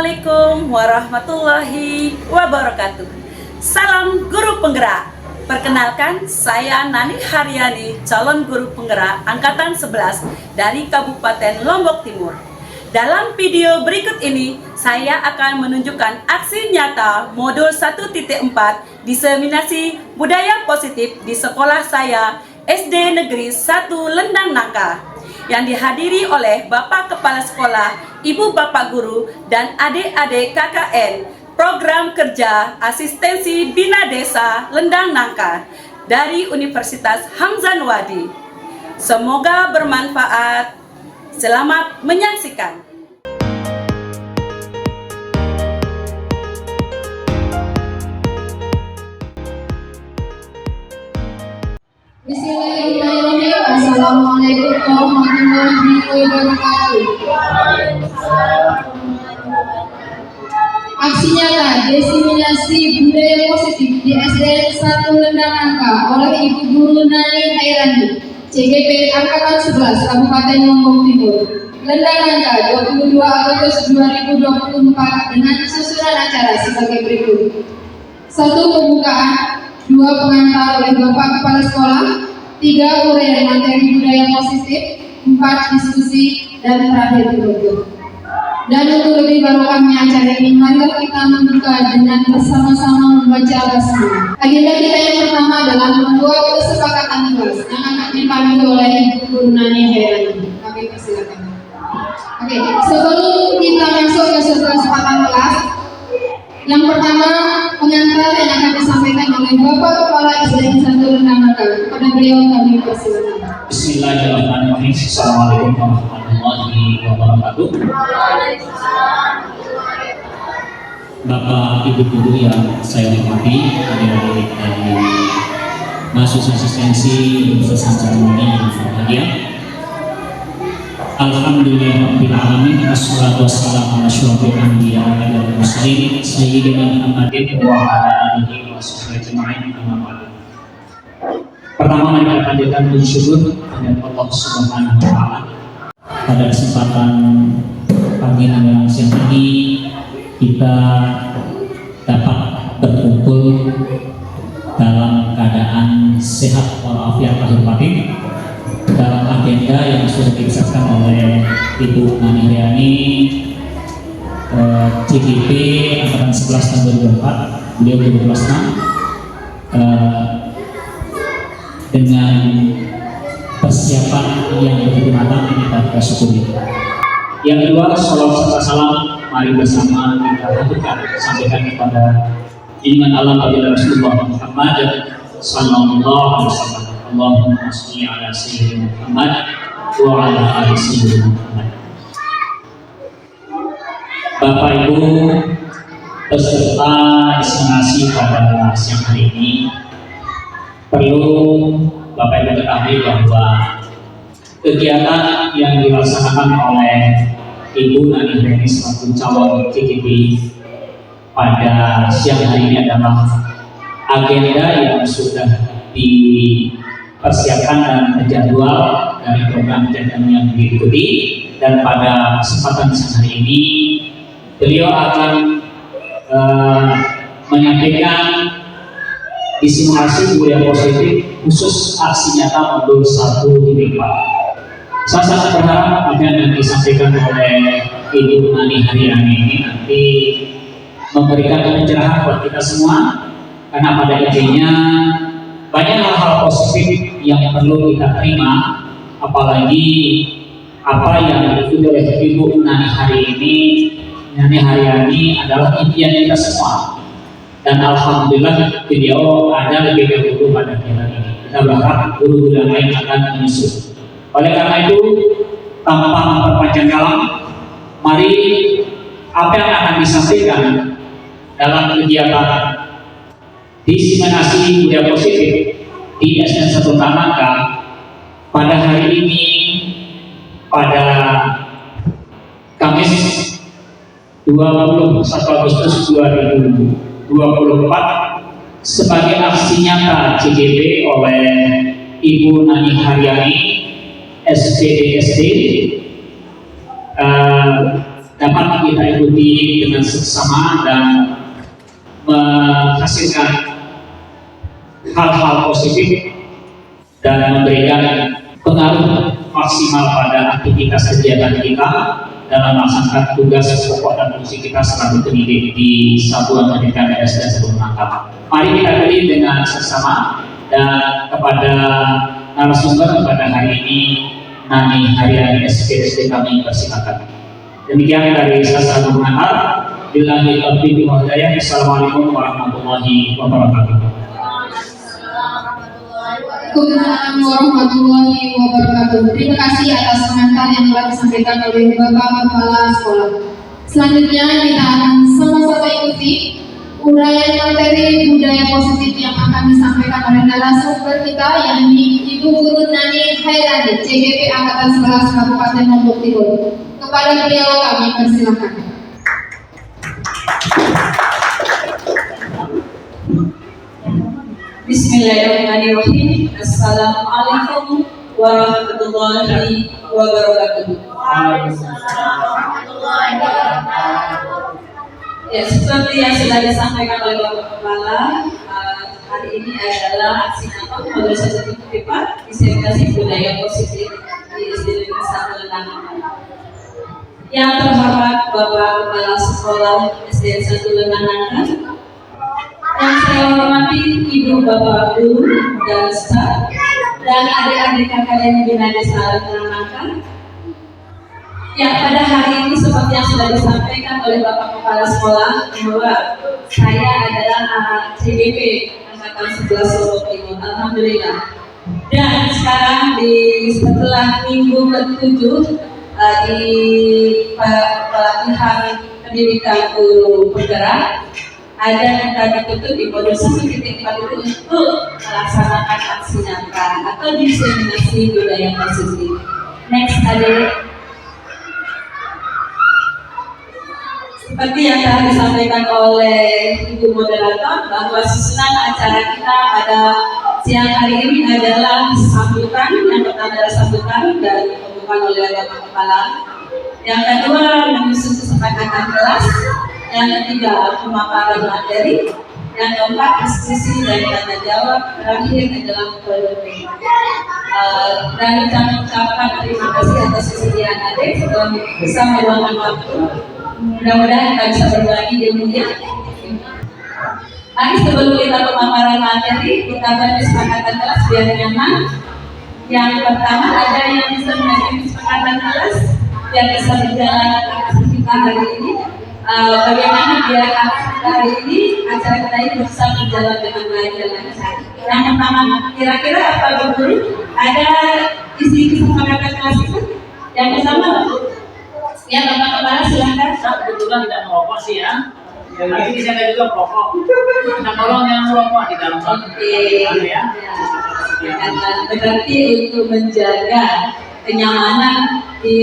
Assalamualaikum warahmatullahi wabarakatuh. Salam guru penggerak. Perkenalkan, saya Nani Haryani, calon guru penggerak Angkatan 11 dari Kabupaten Lombok Timur. Dalam video berikut ini, saya akan menunjukkan aksi nyata modul 1.4 diseminasi budaya positif di sekolah saya, SD Negeri 1 Lendang Nangka, yang dihadiri oleh Bapak Kepala Sekolah, Ibu Bapak Guru, dan adik-adik KKN Program Kerja Asistensi Bina Desa Lendang Nangka dari Universitas Hamzah-Wadi. Semoga bermanfaat. Selamat menyaksikan. Bismillahirrahmanirrahim. Assalamualaikum warahmatullahi wabarakatuh. Aksi nyata diseminasi budaya positif di SDN 1 Lendang Nangka oleh Ibu Guru Nani Haryani, CGP Angkatan 11 Kabupaten Lombok Timur, Lendang Nangka, 22 Agustus 2024 dengan susunan acara sebagai berikut. 1. Pembukaan, 2. Pengantar oleh Bapak Kepala Sekolah, 3. Uraian materi budaya positif, 4. Diskusi, dan terakhir penutup. Dan untuk lebih barokahnya acara ini, marilah kita membuka dengan bersama-sama membaca basmalah. Agenda kita yang pertama adalah membuat kesepakatan tugas yang akan dipandu oleh Ibu Guru Nani Haryani. Kami persilakan. Oke, sebelum kita masuk ke kesepakatan kelas, yang pertama pengantar yang akan disampaikan oleh Bapak Kepala SDN 1 Lendang Nangka. Kepada beliau kami persilakan. Bismillahirrahmanirrahim. Assalamualaikum warahmatullahi wabarakatuh. Bapak Ibu Guru yang saya hormati, adik-adik dari mahasiswa asistensi Universitas Hamzah-Wadi yang berbahagia. Alhamdulillahirabbil alamin, wassalatu wassalamu ala asyrofil anbiya wal mursalin sayyidina Muhammadin wa ala alihi washabbihi ajma'in, amma ba'du. Pertama, mari kita panjatkan puji syukur kepada Allah Subhanahu wa taala pada kesempatan pagi menjelang siang ini kita dapat berkumpul dalam keadaan sehat walafiat lahir batin dalam agenda yang sudah dibesarkan oleh Ibu Nani Haryani, CGP Angkatan 11 tahun 2024. Beliau berplasma dengan persiapan yang begitu matang ini kita syukuri. Yang kedua, sholawat serta salam mari bersama kita haturkan sampaikan kepada junjungan Allah Baginda Rasulullah Muhammad sallallahu alaihi wasallam. Allahumma shalli ala sayyidina Muhammad wa ala ali sayyidina Muhammad. Bapak Ibu peserta diseminasi pada siang hari ini, perlu Bapak Ibu ketahui bahwa kegiatan yang dilaksanakan oleh Ibu Nani Haryani selaku calon CGP pada siang hari ini adalah agenda yang sudah dipersiapkan dan terjadwal dari program kegiatan yang diikuti, dan pada kesempatan siang hari ini beliau akan menyampaikan disimulasi budaya positif khusus aksi nyata modul 1.4. Saya sangat berharap apa yang disampaikan oleh Ibu Nani Haryani ini nanti memberikan pencerahan buat kita semua, karena pada intinya banyak hal-hal positif yang perlu kita terima, apalagi apa yang diikuti oleh Ibu Nani Haryani adalah impian kita semua. Dan alhamdulillah beliau ada lebih dahulu pada kita ini. Kita berharap guru-guru yang lain akan menyusul. Oleh karena itu, tanpa memperpanjang kalam, mari apa yang akan disampaikan dalam kegiatan diseminasi budaya positif di SDN 1 Lendang Nangka pada hari ini, pada Kamis 21 Agustus 2024, sebagai aksi nyata CGP oleh Ibu Nani Haryani, SPDSD, dapat kita ikuti dengan seksama dan menghasilkan hal-hal positif dan memberikan pengaruh maksimal pada aktivitas kegiatan kita dalam melaksanakan tugas pokok dan fungsi kita selaku pendidik di Satuan Pendidikan SD Sebelum Langkah. Mari kita beri dengan seksama dan kepada narasumber pada hari ini Nani Haryani SPSD kami persilakan. Demikian dari saya Guru Mengantar. Billahi taufiq wal hidayah. Assalamualaikum warahmatullahi wabarakatuh. Waalaikumsalam warahmatullahi wabarakatuh. Terima kasih atas komentar yang telah disampaikan oleh Bapak Kepala Sekolah. Selanjutnya kita akan sama-sama ikuti uraian materi budaya positif yang akan disampaikan oleh narasumber kita, yakni Ibu Guru Nani Hairani, CGP Angkatan 11 Kabupaten Lombok Timur. Kepada beliau kami persilakan. Bismillahirrahmanirrahim. Assalamualaikum warahmatullahi wabarakatuh. Ya, seperti yang sudah disampaikan oleh Bapak Kepala, hari ini adalah aksi nyata Madrasah Tipat Diseminasi Budaya Positif di SD Negeri 1 Lenangan. Yang terhormat Bapak Kepala Sekolah SD 1 Lenangan, yang saya hormati Ibu Bapak Guru dan staf dan adik-adik kakak yang binaan Desa Lenangan. Ya, pada hari ini seperti yang sudah disampaikan oleh Bapak Kepala Sekolah bahwa saya adalah CGP Angkatan 11 Lombok Timur. Alhamdulillah. Dan sekarang setelah minggu ke-7 di pelatihan pendidikan guru penggerak, ada yang tadi tutup di modul 1.4 itu untuk melaksanakan aksi nyata atau diseminasi budaya positif. Next, adik. Seperti yang telah disampaikan oleh Ibu Moderator bahwa susunan acara kita pada siang hari ini adalah sambutan. Yang pertama adalah sambutan dan pembukaan oleh Bapak Kepala. Yang kedua menyusun kesepakatan kelas. Yang ketiga pemaparan materi. Yang keempat diskusi dan tanya jawab. Terakhir adalah Q&A. Dan ucapkan terima kasih atas kesediaan adik setelah bisa meluangkan waktu. Mudah-mudahan kita bisa berbagi di dunia. Mari sebelum kita pemaparan materi, kita buat kesepakatan kelas biar nyaman. Yang pertama ada yang bisa mengajukan kesepakatan kelas biar bisa berjalan aksi kita hari ini. Bagaimana biar hari ini acara kita ini bisa berjalan dengan baik dan lancar. Yang pertama, kira-kira apa Bu Guru? Ada isi kesepakatan kelas itu? Yang pertama, ya Bapak Kepala silakan. Saya kebetulan tidak merokok sih ya. Nanti di sana juga merokok. Kita tolong yang merokok di dalam satu. Ya. Berarti untuk menjaga kenyamanan di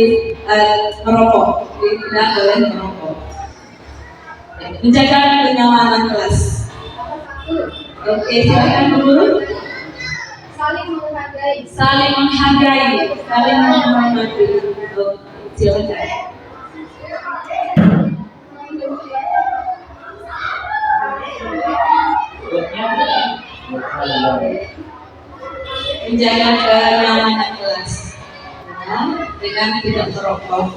merokok, tidak boleh merokok. Menjaga kenyamanan kelas. Oke, silakan Bu Guru. Saling menghargai. Saling menghargai, saling menghormati. Silakan. Menjaga kenyamanan kelas dengan tidak merokok.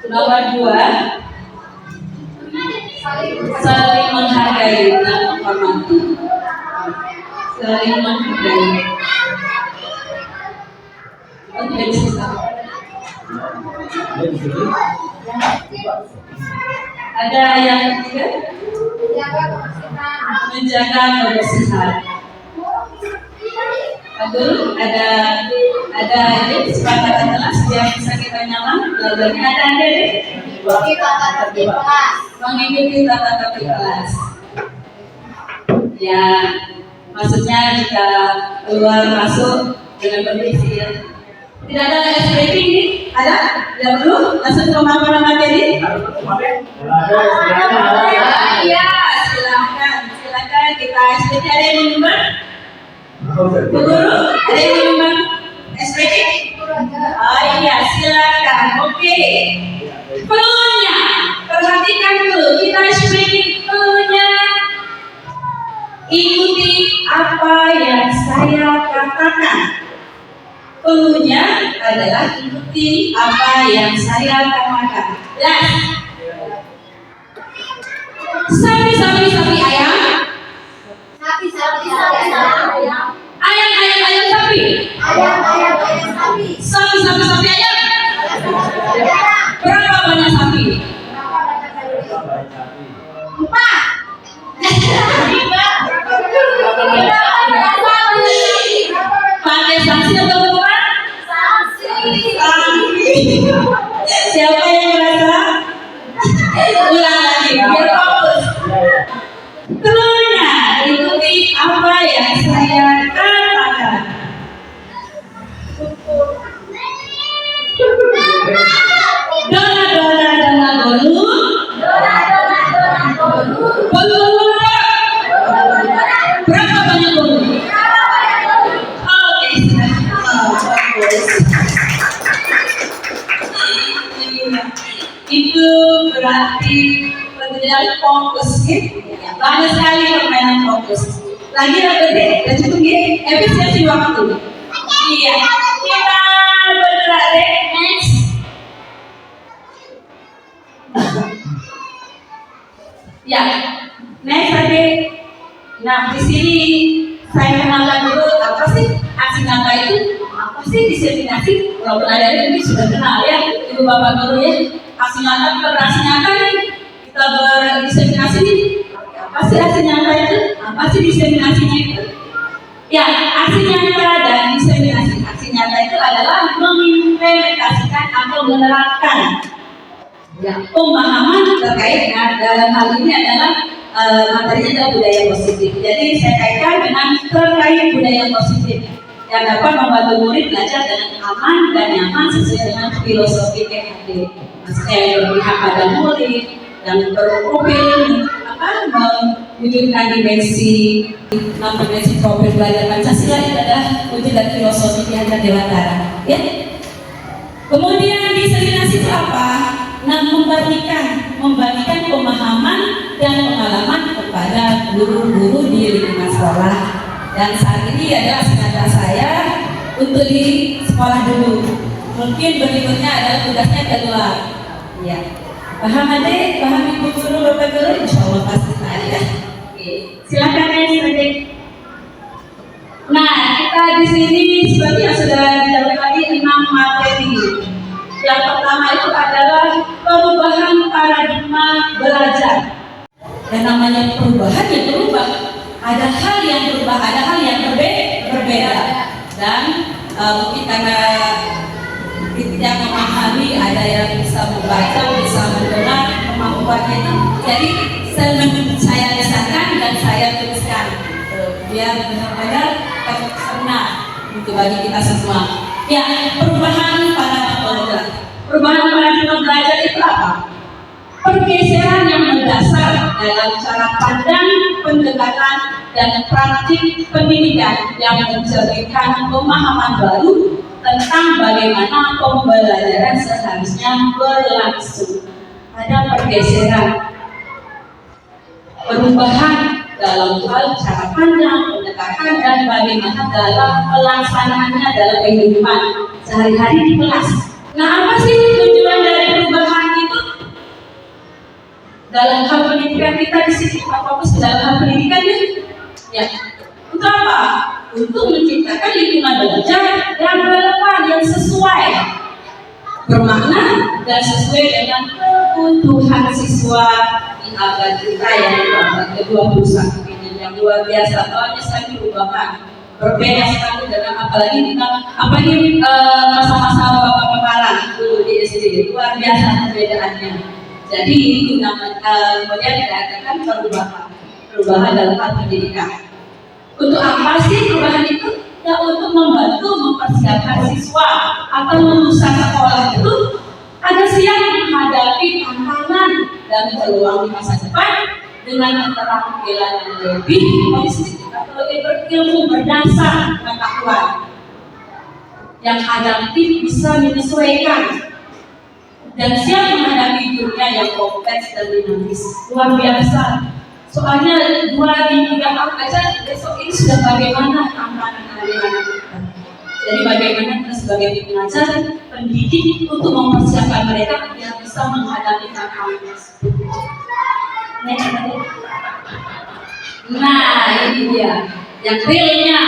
Nomor 2, saling menghargai dan menghormati. Saling menghargai. Ada yang ketiga? Menjaga kebersihan. Betul, ada ini kesepakatan kelas biar bisa kita nyaman belajarnya. Ada mengikuti tata tertib kelas. Ya, maksudnya jika keluar masuk dengan kondisi ya. Tidak ada SPP ini, Ada? Tidak perlu? Langsung ke pemaparan materi? Iya, silakan kita SPT. Ada yang menyumbang? Bu Guru, ada yang menyumbang SPT? Oh iya, silakan. Oke. Pelunya, perhatikan dulu. Kita SPT pelunya. Ikuti apa yang saya katakan. Pelunya adalah ikuti apa yang saya katakan. Sapi ayam. Ayam sapi. Sapi ayam. Berapa banyak sapi? 4. Pakai sanksi atau bukan? Sanksi. Siapa yang merasa? Ulang lagi, biar fokus. Pelunya ikuti apa yang saya katakan. Dona golu. Golu. Berapa banyak golu? Oke, bagus. Itu berarti permainan fokus, ya. Banyak sekali permainan fokus. Lagi udah cukup ya, efisiensi waktu. Iya, kita bergerak deh. Next. Ya, next tadi. Nah, di sini saya kenalkan dulu apa sih aksi nyata itu? Apa sih diseminasi? Kalau ada ini sudah kenal ya, ibu bapak guru ya. Aksi nyata kita beraksi nyata nih, kita berdiseminasi nih. Apa sih aksi nyata itu? Apa sih diseminasinya itu? Ya, aksi nyata dan diseminasi. Aksi nyata itu adalah mengimplementasikan atau menerapkan ya, pemahaman terkait dalam hal ini adalah materinya adalah budaya positif. Jadi saya kaitkan dengan terkait budaya positif yang dapat membantu murid belajar dengan aman dan nyaman sesuai dengan filosofi PKD. Maksudnya yang berpihak pada murid dan berprofil mewujudkan dimensi profil belajar Pancasila itu adalah wujud dan filosofi di Hajar Dewantara. Ya. Kemudian diseminasi itu apa? Nah, membagikan pemahaman dan pengalaman kepada guru-guru di lingkungan sekolah. Dan saat ini adalah senjata saya untuk di sekolah dulu. Mungkin berikutnya adalah tugasnya kedua. Ya, paham adik? Paham ibu guru, bapak guru? Insya Allah pasti ada. Oke, silakan adik. Nah, kita di sini seperti yang sudah dijawab tadi 6 materi. Yang pertama itu adalah perubahan paradigma belajar. Dan namanya perubahan ya berubah. Ada hal yang berubah, ada hal yang berbeda. Dan mungkin karena tidak memahami, ada yang bisa membaca, bisa mendengar kemampuannya itu. Jadi saya lisankan dan saya tuliskan biar benar-benar terkena untuk bagi kita semua. Ya, perubahan paradigma belajar itu apa? Pergeseran yang mendasar dalam cara pandang, pendekatan, dan praktik pendidikan yang mencerminkan pemahaman baru tentang bagaimana pembelajaran seharusnya berlangsung. Ada pergeseran, perubahan dalam hal cara pandang, pendekatan, dan bagaimana dalam pelaksanaannya dalam kehidupan sehari-hari di kelas. Nah, apa sih tujuan dari perubahan itu? Dalam hal pendidikan kita di sini kita fokus ke dalam hal pendidikan ya. Untuk apa? Untuk menciptakan lingkungan belajar yang relevan, yang sesuai, bermakna dan sesuai dengan kebutuhan siswa di abad kita yang ke-21 ini yang luar biasa. Banyak sekali perubahan, berbeda sekali dengan apalagi masa-masa bapak pekalan dulu di SD, luar biasa perbedaannya. Jadi itu kemudian dikatakan perubahan dalam hal pendidikan. Untuk apa sih perubahan itu? Ya untuk membantu mempersiapkan siswa atau lulusan sekolah itu agar siap menghadapi tantangan dan peluang di masa depan dengan keterampilan yang lebih holistik atau lebih berilmu berdasar pengetahuan yang adaptif, bisa menyesuaikan dan siap menghadapi dunia yang kompleks dan dinamis. Luar biasa. Soalnya 2 di 3 tahun aja besok ini sudah bagaimana tantangan anak-anak kita. Jadi bagaimana kita sebagai pengajar, pendidik untuk mempersiapkan mereka agar bisa menghadapi tantangan tersebut. Nah, ini dia yang realnya.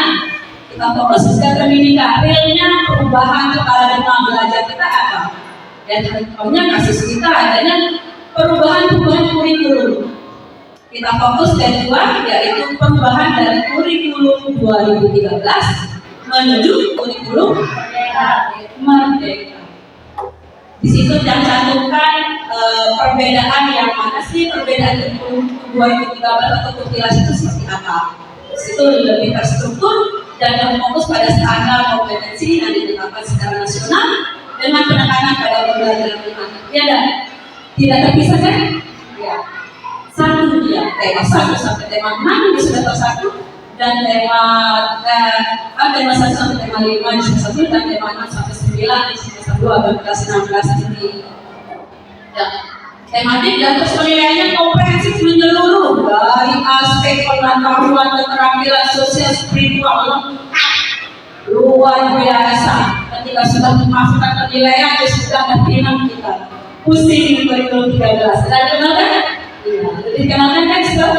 Kita fokus ke pendidikan. Realnya perubahan paradigma belajar kita apa? Dan contohnya kasus kita adanya perubahan kurikulum. Kita fokus ke 2, yaitu perubahan dari kurikulum 2013 menuju kurikulum merdeka. Di situ tercantumkan perbedaan yang mana sih perbedaan kurikulum 2013 atau kurtilas itu seperti apa. Di situ lebih terstruktur dan fokus pada standar kompetensi yang ditetapkan secara nasional dengan penekanan pada pembelajaran anak. Ya dan tidak terpisah kan? Ya. Satu dia tema 1 sampai tema 6 ini sudah tersatu dan tema 1 sampai tema 5 di semester 1 dan tema 6 sampai 9 di semester 2 dan kelas 16 ini. Ya. Tematik dan terus penilaiannya komprehensif menyeluruh dari aspek pengetahuan, keterampilan sosial, spiritual lengkap, luar biasa. Ketika sudah memasukkan penilaian, sudah ketinam kita pusing di kurikulum 13. Dan kenalkan? Iya, dikenalkan kan sudah?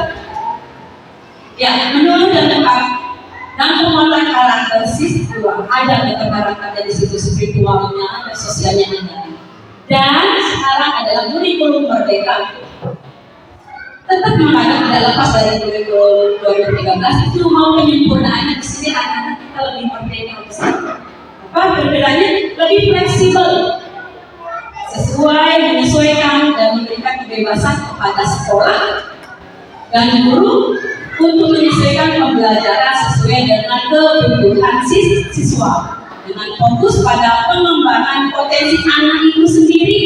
Ya, menurut dan lengkap dan penguatan karakter siswa ada karakternya di situ, spiritualnya, ada sosialnya ada. Dan sekarang adalah kurikulum merdeka. Tetap mengandung tidak lepas dari kurikulum 2013 itu mau penyempurnaannya di sini anak-anak kita lebih merdeka besar. Apa perbedaannya? Lebih fleksibel, sesuai menyesuaikan dan memberikan kebebasan kepada sekolah dan guru untuk menyesuaikan pembelajaran sesuai dengan kebutuhan siswa. Dengan fokus pada pengembangan potensi anak itu sendiri,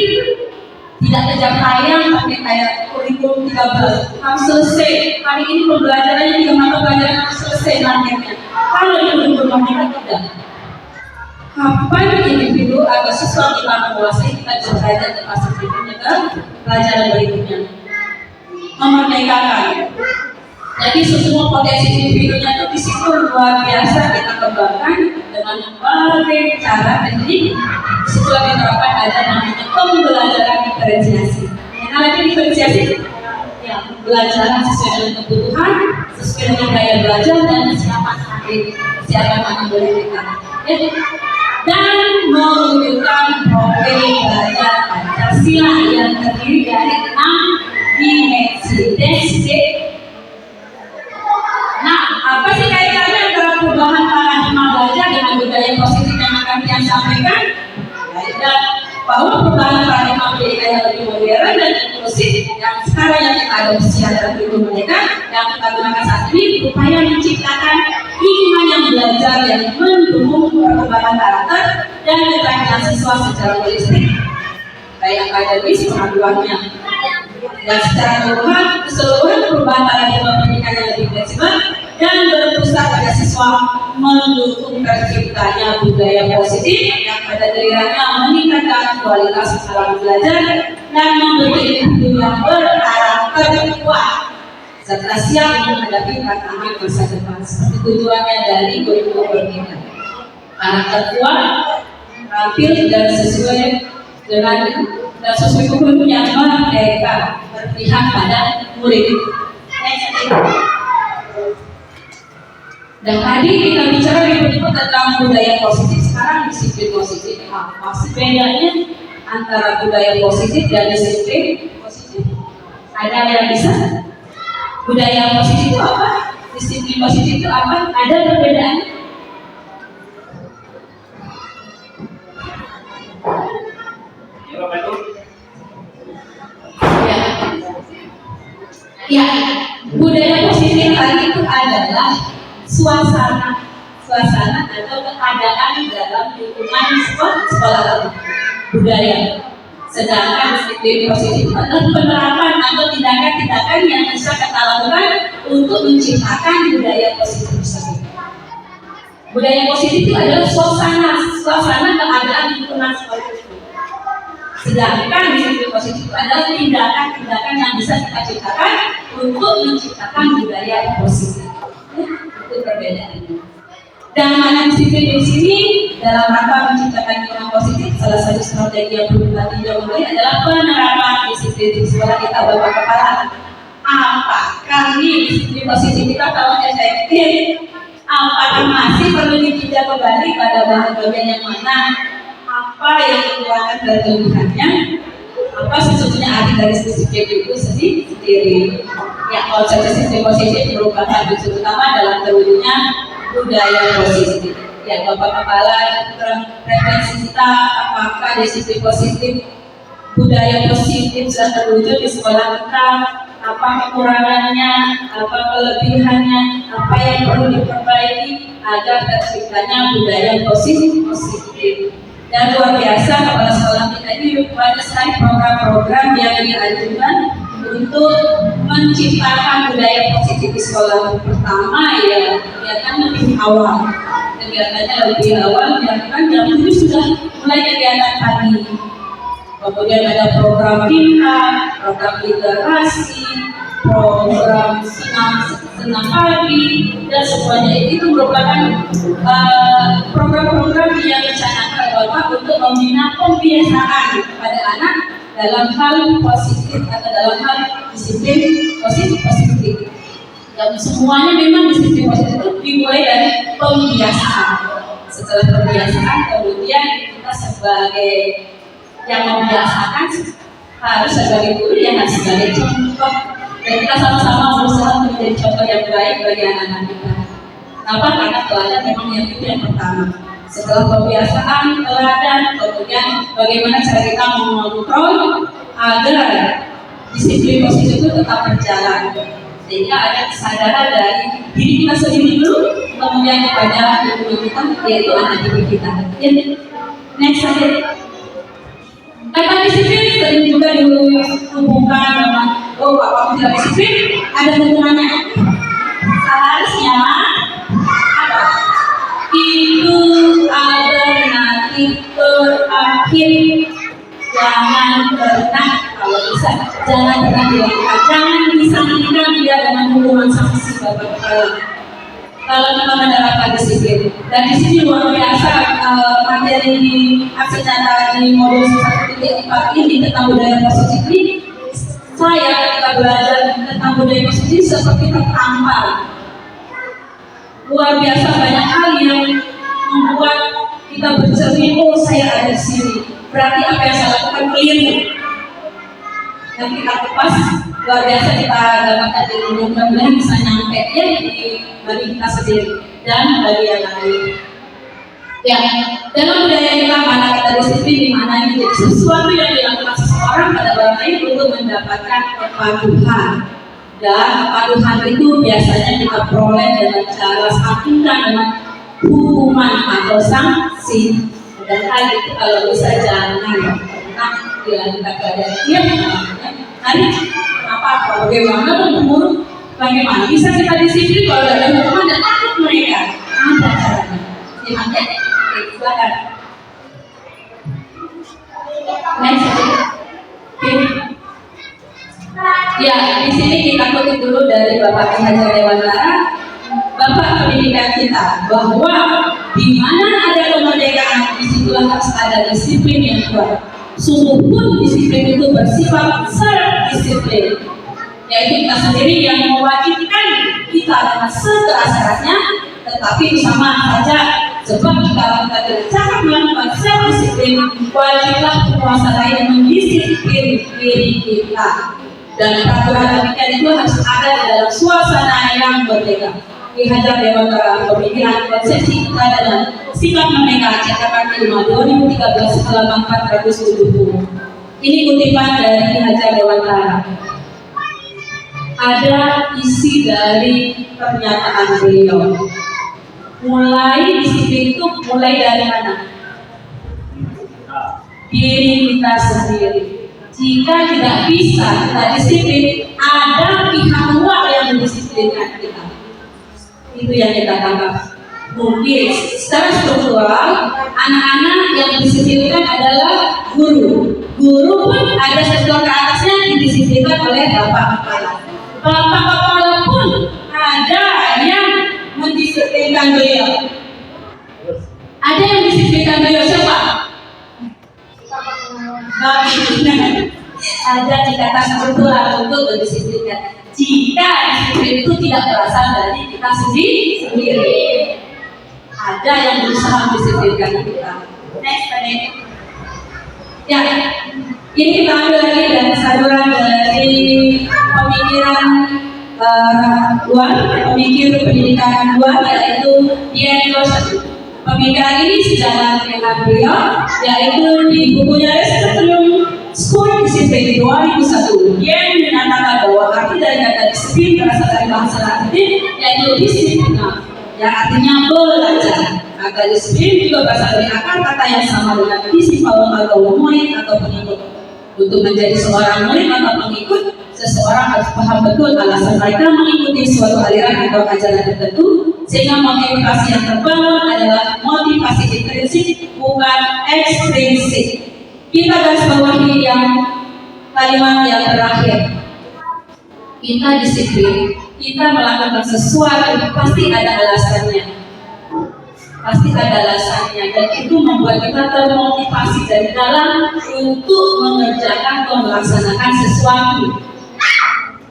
tidak kejar tayang pakai kayak kurikulum 13 harus selesai hari ini pembelajarannya 3 mata pelajaran harus selesai nantinya. Kalau di kurikulum mereka tidak. Kapan individu atau siswa kita menguasai, kita belajar dan masuk berikutnya ke pelajaran berikutnya. Memerdekakan. Jadi semua potensi individunya itu di situ luar biasa kita kembangkan dengan berbagai cara teknik. Di situ diterapkan ada namanya pembelajaran diferensiasi. Yang lagi diferensiasi, ya pembelajaran sesuai dengan kebutuhan, sesuai dengan gaya belajar dan kesiapan santri, kesiapan anak mereka. Ya. Dan mewujudkan profil belajar Pancasila yang terdiri dari 6 dimensi. Nah, apa sih kaitannya antara perubahan paradigma belajar dengan budaya positif yang akan kita sampaikan? Dan bahwa perubahan paradigma pendidikan yang lebih modern dan inklusif yang sekarang yang kita adopsi adalah kurikulum mereka yang kita gunakan saat ini berupaya menciptakan lingkungan yang belajar yang mendukung perkembangan karakter dan keterampilan siswa secara holistik, baik akademis pengetahuannya. Dan secara keseluruhan perubahan paradigma pendidikan yang lebih fleksibel dan berpusat pada siswa mendukung terciptanya budaya positif yang pada dirinya meningkatkan kualitas cara belajar dan memberi individu yang berkarakter kuat serta siap menghadapi tantangan masa depan seperti tujuannya dari kurikulum merdeka. Karakter kuat, terampil dan sesuai dengan dan sesuai kurikulum yang merdeka berpihak pada murid. Dan tadi kita bicara menyebut tentang budaya positif, sekarang disiplin positif. Apa sih bedanya antara budaya positif dan disiplin positif? Ada yang bisa? Budaya positif itu apa? Disiplin positif itu apa? Ada perbedaan? Ya, budaya positif tadi itu adalah suasana suasana atau keadaan dalam lingkungan sekolah budaya. Sedangkan disiplin positif adalah penerapan atau tindakan-tindakan yang bisa kita lakukan untuk menciptakan budaya positif tersebut. Budaya positif itu adalah suasana keadaan lingkungan sekolah itu. Sedangkan disiplin positif itu adalah tindakan-tindakan yang bisa kita ciptakan untuk menciptakan budaya positif. Itu perbedaannya. Dan mana disiplin di sini dalam rangka menciptakan lingkungan positif, salah satu strategi yang perlu kita tinjau kembali adalah penerapan disiplin di sekolah kita, Bapak Kepala. Apakah disiplin positif kita kalau efektif? Apakah masih perlu ditinjau kembali pada bahan-bahan yang mana? Apa yang merupakan kelebihannya? Apa sesungguhnya arti dari disiplin itu sendiri? Ya, konsep disiplin positif merupakan unsur utama dalam terwujudnya budaya positif. Ya, Bapak Kepala, referensi kita apakah disiplin positif, budaya positif sudah terwujud di sekolah kita? Apa kekurangannya, apa kelebihannya, apa yang perlu diperbaiki agar terciptanya budaya positif. Dan luar biasa kepala sekolah kita ini banyak sekali program-program yang diajukan untuk menciptakan budaya positif di sekolah. Pertama ya, kegiatan lebih awal. Kegiatannya lebih awal dilakukan jam 7 sudah mulai kegiatan pagi. Kemudian ada program kita, program literasi, program senam pagi, dan semuanya itu merupakan program-program yang dicanangkan Bapak untuk membina kebiasaan pada anak dalam hal positif atau dalam hal disiplin positif. Dan semuanya memang disiplin positif itu dimulai dari pembiasaan. Setelah pembiasaan, kemudian kita sebagai yang membiasakan harus sebagai guru yang harus sebagai contoh, dan kita sama-sama berusaha untuk menjadi contoh yang baik bagi anak-anak kita. Kenapa? Karena teladan memang yang itu yang pertama. Setelah pembiasaan, teladan, kemudian bagaimana cara kita mengontrol agar disiplin positif itu tetap berjalan. Sehingga ada kesadaran dari diri kita sendiri dulu, kemudian kepada lingkungan kita, yaitu anak didik kita. Next saja. Kata disiplin sering juga dihubungkan dengan kamu tidak disiplin, ada hubungannya. Seharusnya apa? Itu alternatif terakhir. Jangan pernah, kalau bisa jangan pernah dilakukan, jangan disandingkan dia dengan hubungan sanksi Bapak Kepala. Kalau kita menerapkan disiplin, dan di sini luar biasa materi di aksi nyata di modul 1.4 ini tentang budaya positif ini, saya ketika belajar tentang budaya positif seperti tertampar. Luar biasa banyak hal yang membuat kita bercermin, oh saya ada di sini, berarti apa yang saya lakukan keliru. Dan kita kupas, luar biasa kita dapatkan di mudah-mudahan bisa nyampe ya bagi kita sendiri dan bagi yang lain. Ya, dalam budaya kita mana kita disiplin, di mana ini jadi sesuatu yang dilakukan seseorang pada orang lain untuk mendapatkan kepatuhan. Dan kepatuhan itu biasanya kita peroleh dengan cara satukan dengan hukuman atau sanksi. Dan hal itu kalau bisa jangan pernah dilakukan keadaan dia hari apa bagaimana menurut bagaimana bisa kita disiplin kalau ada hukuman dan takut mereka ada caranya. Dimakai silakan. Next. Ya, di sini kita kutip dulu dari Bapak Hajar Dewantara, Bapak pendidikan kita, bahwa di mana ada kemerdekaan, disitulah harus ada disiplin yang kuat. Sungguh pun disiplin itu bersifat self-disiplin, yaitu kita sendiri yang mewajibkan kita dengan sekeras-kerasnya, tetapi sama saja sebab kita tidak cakap melakukan self-disiplin, wajiblah penguasa lain yang mendisiplin diri kita. Dan peraturan demikian itu harus ada di dalam suasana yang berbeda. Ki Hajar Dewantara, pemikiran konsepsi kita dalam sikap merdeka cetakan 5 2013 halaman 470. Ini kutipan dari Ki Hajar Dewantara. Ada isi dari pernyataan beliau. Mulai disiplin itu mulai dari mana? Diri kita sendiri. Jika tidak bisa kita disiplin, ada pihak luar yang mendisiplinkan kita. Itu yang kita tangkap. Mungkin secara struktural, anak-anak yang didisiplinkan adalah guru. Guru pun ada struktur ke atasnya didisiplinkan oleh bapak kepala. Bapak kepala pun ada yang mendisiplinkan beliau. Ada yang mendisiplinkan beliau siapa? Ada ikatan struktural untuk mendisiplinkan. Jika disiplin itu tidak berasal dari kita sendiri, ada yang berusaha mendisiplinkan kita. Next, ya, ini kita ambil lagi dari saluran dari pemikiran luar, pemikir pendidikan luar, yaitu Diego. Pemikiran ini sejalan dengan beliau, yaitu di bukunya Spectrum School Discipline 2001. Dia menyatakan bahwa arti dari kata disiplin berasal dari bahasa Latin, yaitu disiplina, yang artinya belajar. Kata disiplin juga berasal dari akar kata yang sama dengan disiplin atau murid atau pengikut. Untuk menjadi seorang murid atau pengikut, seseorang harus paham betul alasan mereka mengikuti suatu aliran atau ajaran tertentu, sehingga motivasi yang terbangun adalah motivasi intrinsik, bukan ekstrinsik. Kita garis bawahi yang kalimat yang terakhir. Kita disiplin, kita melakukan sesuatu pasti ada alasannya. Pasti ada alasannya, dan itu membuat kita termotivasi dari dalam untuk mengerjakan atau melaksanakan sesuatu.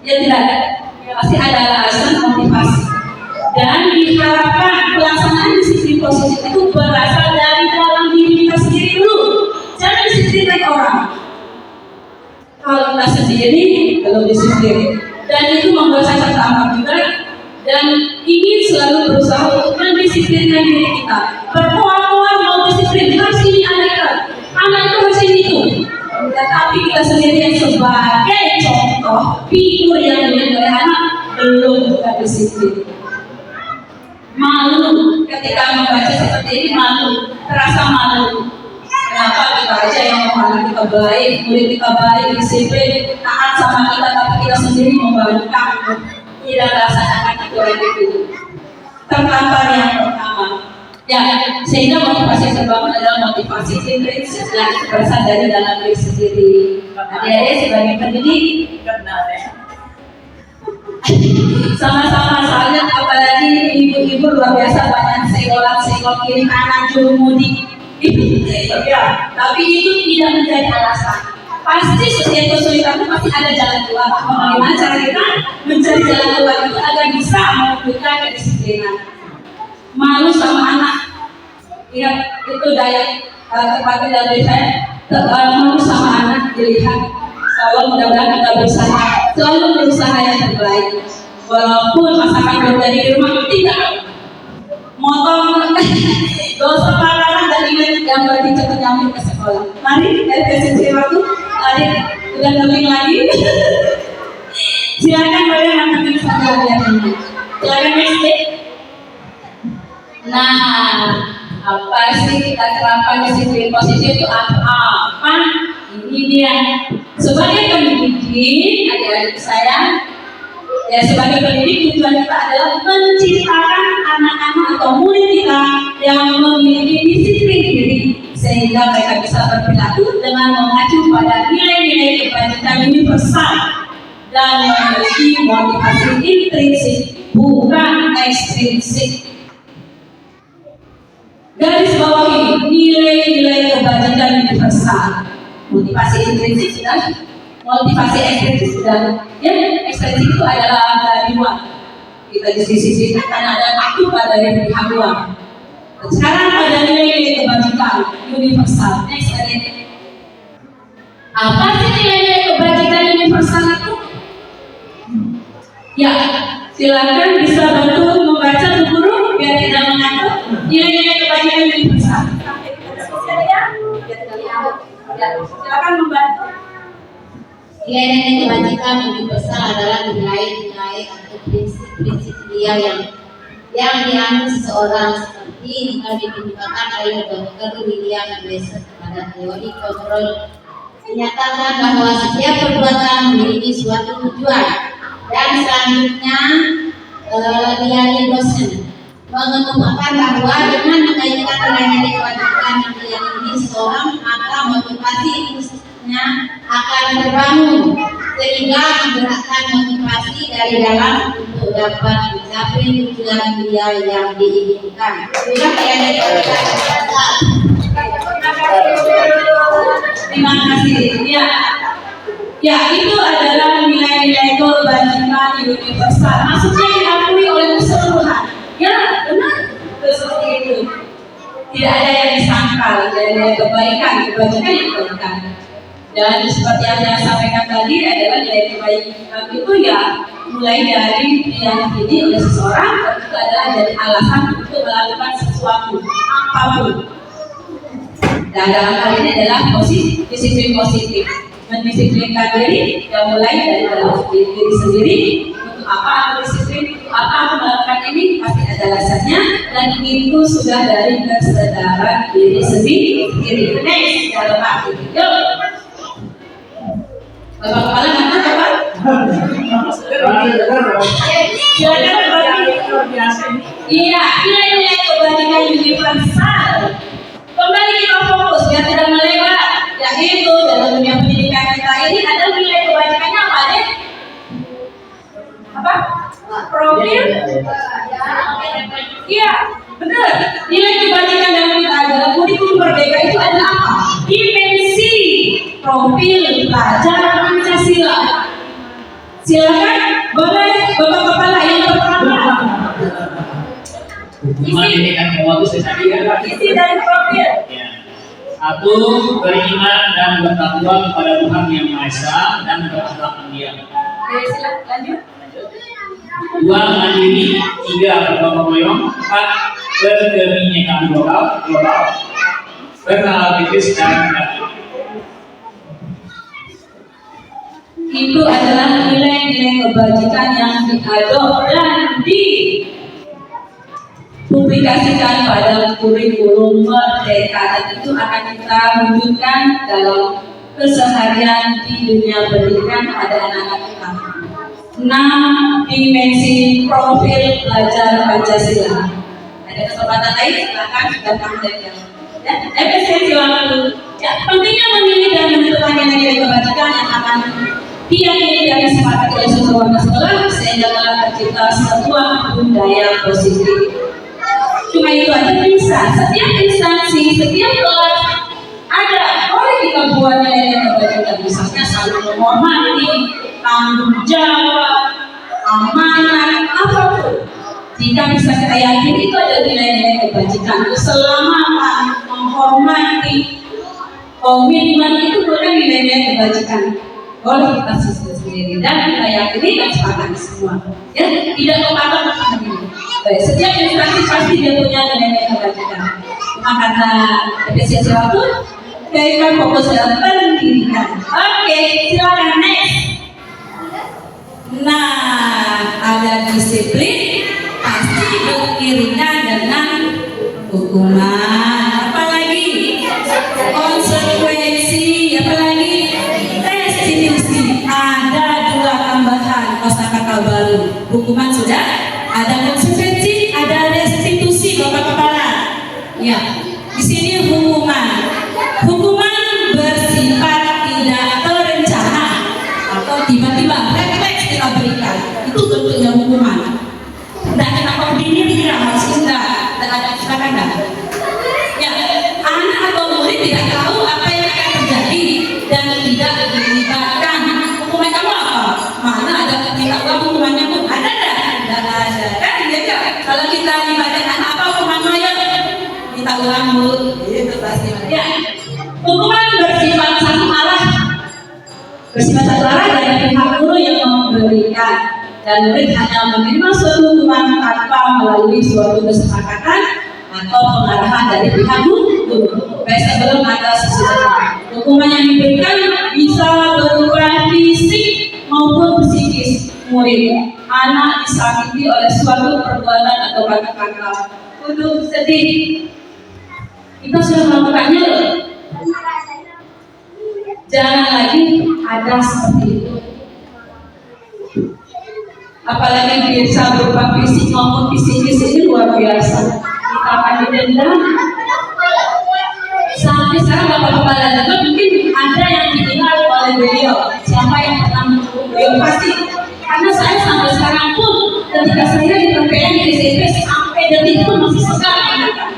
Ya tidak, pasti ada alasan motivasi. Dan diharapkan pelaksanaan disiplin positif itu berasal dari dalam diri kita sendiri dulu. Jangan disiplinkan orang. Kalau kita sendiri belum disiplin, dan itu membuat saya tertampar juga, dan ingin selalu berusaha untuk mendisiplinkan diri kita. Berkoar-koar mau disiplin, harus ini anak itu harus ini itu. Tetapi kita sendiri yang sebagai contoh figur yang dilihat oleh anak belum juga disiplin. Malu ketika membaca seperti ini, malu, terasa malu. Kenapa kita aja yang anak kita baik, murid kita baik, disiplin, taat sama kita, tapi kita sendiri membangkang, tidak melaksanakan aturan itu. Tertampar yang pertama. Ya, sehingga motivasi yang terbangun adalah motivasi intrinsik yang berasal dari dalam diri sendiri. Adik-adik sebagai pendidik, sama-sama soalnya, apalagi ibu-ibu luar biasa banyak senggol kiri kanan jumudi. Ya, tapi itu tidak menjadi alasan. Pasti setiap kesulitan itu pasti ada jalan keluar. Bagaimana cara kita mencari jalan keluar itu agar bisa mewujudkan kedisiplinan. Malu sama anak, ya itu daya tepatnya dari saya. Malu sama anak dilihat. Selalu mudah-mudahan kita berusaha, selalu berusaha yang terbaik. Walaupun masakan belum dari rumah tidak. Motong, gosok makanan dan ingat yang berarti cepat nyampe ke sekolah. Mari dari presentasi waktu, adik udah ngomong lagi. Silakan kalian angkat saja lihatnya. Silakan next. Nah, apa sih kita terapkan disiplin positif itu apa? Ini dia. Sebagai pendidik, adik-adik saya, ya sebagai pendidik tujuan kita adalah menciptakan anak-anak atau murid kita yang memiliki disiplin diri sehingga mereka bisa berperilaku dengan mengacu pada nilai-nilai kebajikan universal dan memiliki motivasi intrinsik bukan ekstrinsik. Garis bawahi nilai-nilai kebajikan universal. Motivasi intrinsik sudah, motivasi ekstrinsik sudah. Ya, ekstrinsik itu adalah dari luar. Kita di sisi karena ada aku pada dari pihak luar. Sekarang ada nilai-nilai kebajikan universal. Next slide. Apa sih nilai-nilai kebajikan universal itu? Ya, silakan bisa bantu membaca tuh guru biar tidak mengantuk. Nilai-nilai kebajikan universal. Ya, silakan membantu. Nilai-nilai kebajikan universal adalah nilai-nilai atau prinsip-prinsip dia yang yang diambil seseorang seperti yang dikemukakan oleh Dr. William Blaser pada teori kontrol, menyatakan bahwa setiap perbuatan memiliki suatu tujuan. Dan selanjutnya Liani dosen mengemukakan bahwa dengan mengaitkan nilai-nilai kewajiban yang diyakini seseorang, maka motivasi itu akan terbangun sehingga menggerakkan motivasi dari dalam untuk dapat mencapai tujuan dia yang diinginkan. Terima kasih. Ya, itu adalah nilai-nilai kebajikan universal. Maksudnya diakui oleh keseluruhan. Ya, benar. Seperti itu. Tidak ada yang disangkal dari kebajikan yang diberikan. Dan seperti yang saya sampaikan tadi adalah nilai kebaikan itu ya mulai dari diyakini oleh seseorang, dan itu adalah dari alasan untuk melakukan sesuatu apapun. Dan dalam hal ini adalah disiplin positif, mendisiplinkan diri yang mulai dari dalam diri sendiri. Untuk apa aku disiplin, untuk apa aku melakukan ini, pasti ada alasannya, dan itu sudah dari kesadaran diri sendiri. Next, dalam arti yuk. Bapak kepala nanti Bapak. Silakan Bapak. Iya, nilai-nilai kebajikan universal. Kembali kita fokus biar tidak melewat. Yaitu dalam dunia pendidikan kita ini ada nilai kebajikannya apa deh? Apa? Profil? Iya, benar. Nilai kebajikan dalam kita adalah kurikulum merdeka itu adalah apa? Dimensi profil pelajar Pancasila. Silakan, boleh Bapak Kepala yang pertama. Isi dari profil. Ya. Satu, beriman dan bertakwa kepada Tuhan Yang Maha Esa dan berakhlak mulia. Oke, silakan lanjut. Dua, mandiri. Tiga, bergotong royong. Empat, berkebinekaan global. Bernalar kritis dan kreatif. Itu adalah nilai-nilai kebajikan yang diadop dan dipublikasikan pada kurikulum merdeka, dan itu akan kita wujudkan dalam keseharian di dunia pendidikan pada anak-anak kita. 6 dimensi profil pelajar Pancasila. Ada kesempatan lain, silakan sudah tampilkan. Ya, efisiensi waktu. Ya, pentingnya memilih dan menentukan nilai-nilai kebajikan yang akan diyakini dan disepakati oleh seluruh warga sekolah sehingga telah tercipta sebuah budaya positif. Cuma itu aja bisa. Setiap instansi, setiap kelas ada. Boleh kita buat nilai-nilai kebajikan, misalnya saling menghormati, tanggung jawab, amanah, apapun. Jika bisa kita yakin itu adalah nilai-nilai kebajikan, keselamatan, menghormati, komitmen, itu bukan nilai-nilai kebajikan. Boleh kita sendiri dan kita yakini dan sepakati semua. Ya, tidak kepatok tentang ini. Baik, setiap instansi pasti dia punya nilai-nilai kebajikan. Cuma karena efisiensi waktu, kita fokus dalam pendidikan. Oke, silakan next. Nah, ada disiplin pasti beriringan dengan hukuman. Apalagi konsekuensi, apalagi restitusi. Ada 2 tambahan kosakata baru. Hukuman sudah, ada konsekuensi, ada restitusi, Bapak Kepala. Ya, di sini hukuman. Hukuman bersifat tidak terencana atau tiba-tiba refleks kita berikan. Itu bentuknya hukuman. Dan kita koordinir tidak harus enggak. Dan ada silakan enggak? Ya, anak atau murid tidak tahu apa yang akan terjadi dan tidak dilibatkan. Hukuman kamu apa? Mana ada kita tahu hukumannya pun ada enggak? Tidak ada. Kan ya, kalau kita libatkan anak apa hukuman ya? Kita ulang Bu. Itu pasti. Ya. Hukuman bersifat satu arah. Bersifat satu arah dari pihak guru yang memberikan, dan murid hanya menerima suatu hukuman tanpa melalui suatu kesepakatan atau pengarahan dari pihak guru. Baik, sebelum ada sesuatu hukuman yang diberikan bisa berupa fisik maupun psikis murid. anak disakiti oleh suatu perbuatan atau kata-kata, kudu sedih. Kita sudah melakukannya loh. Jangan lagi ada seperti itu. Apalagi bisa berupa fisik maupun psikis, ini luar biasa. Kita akan didendam. Sampai sekarang bapak-bapak dan bapak mungkin ada yang didengar oleh beliau. Siapa yang pernah menghubungi beliau pasti. Karena saya sampai sekarang pun ketika saya di PPN di SMP sampai detik pun masih segar mendengar.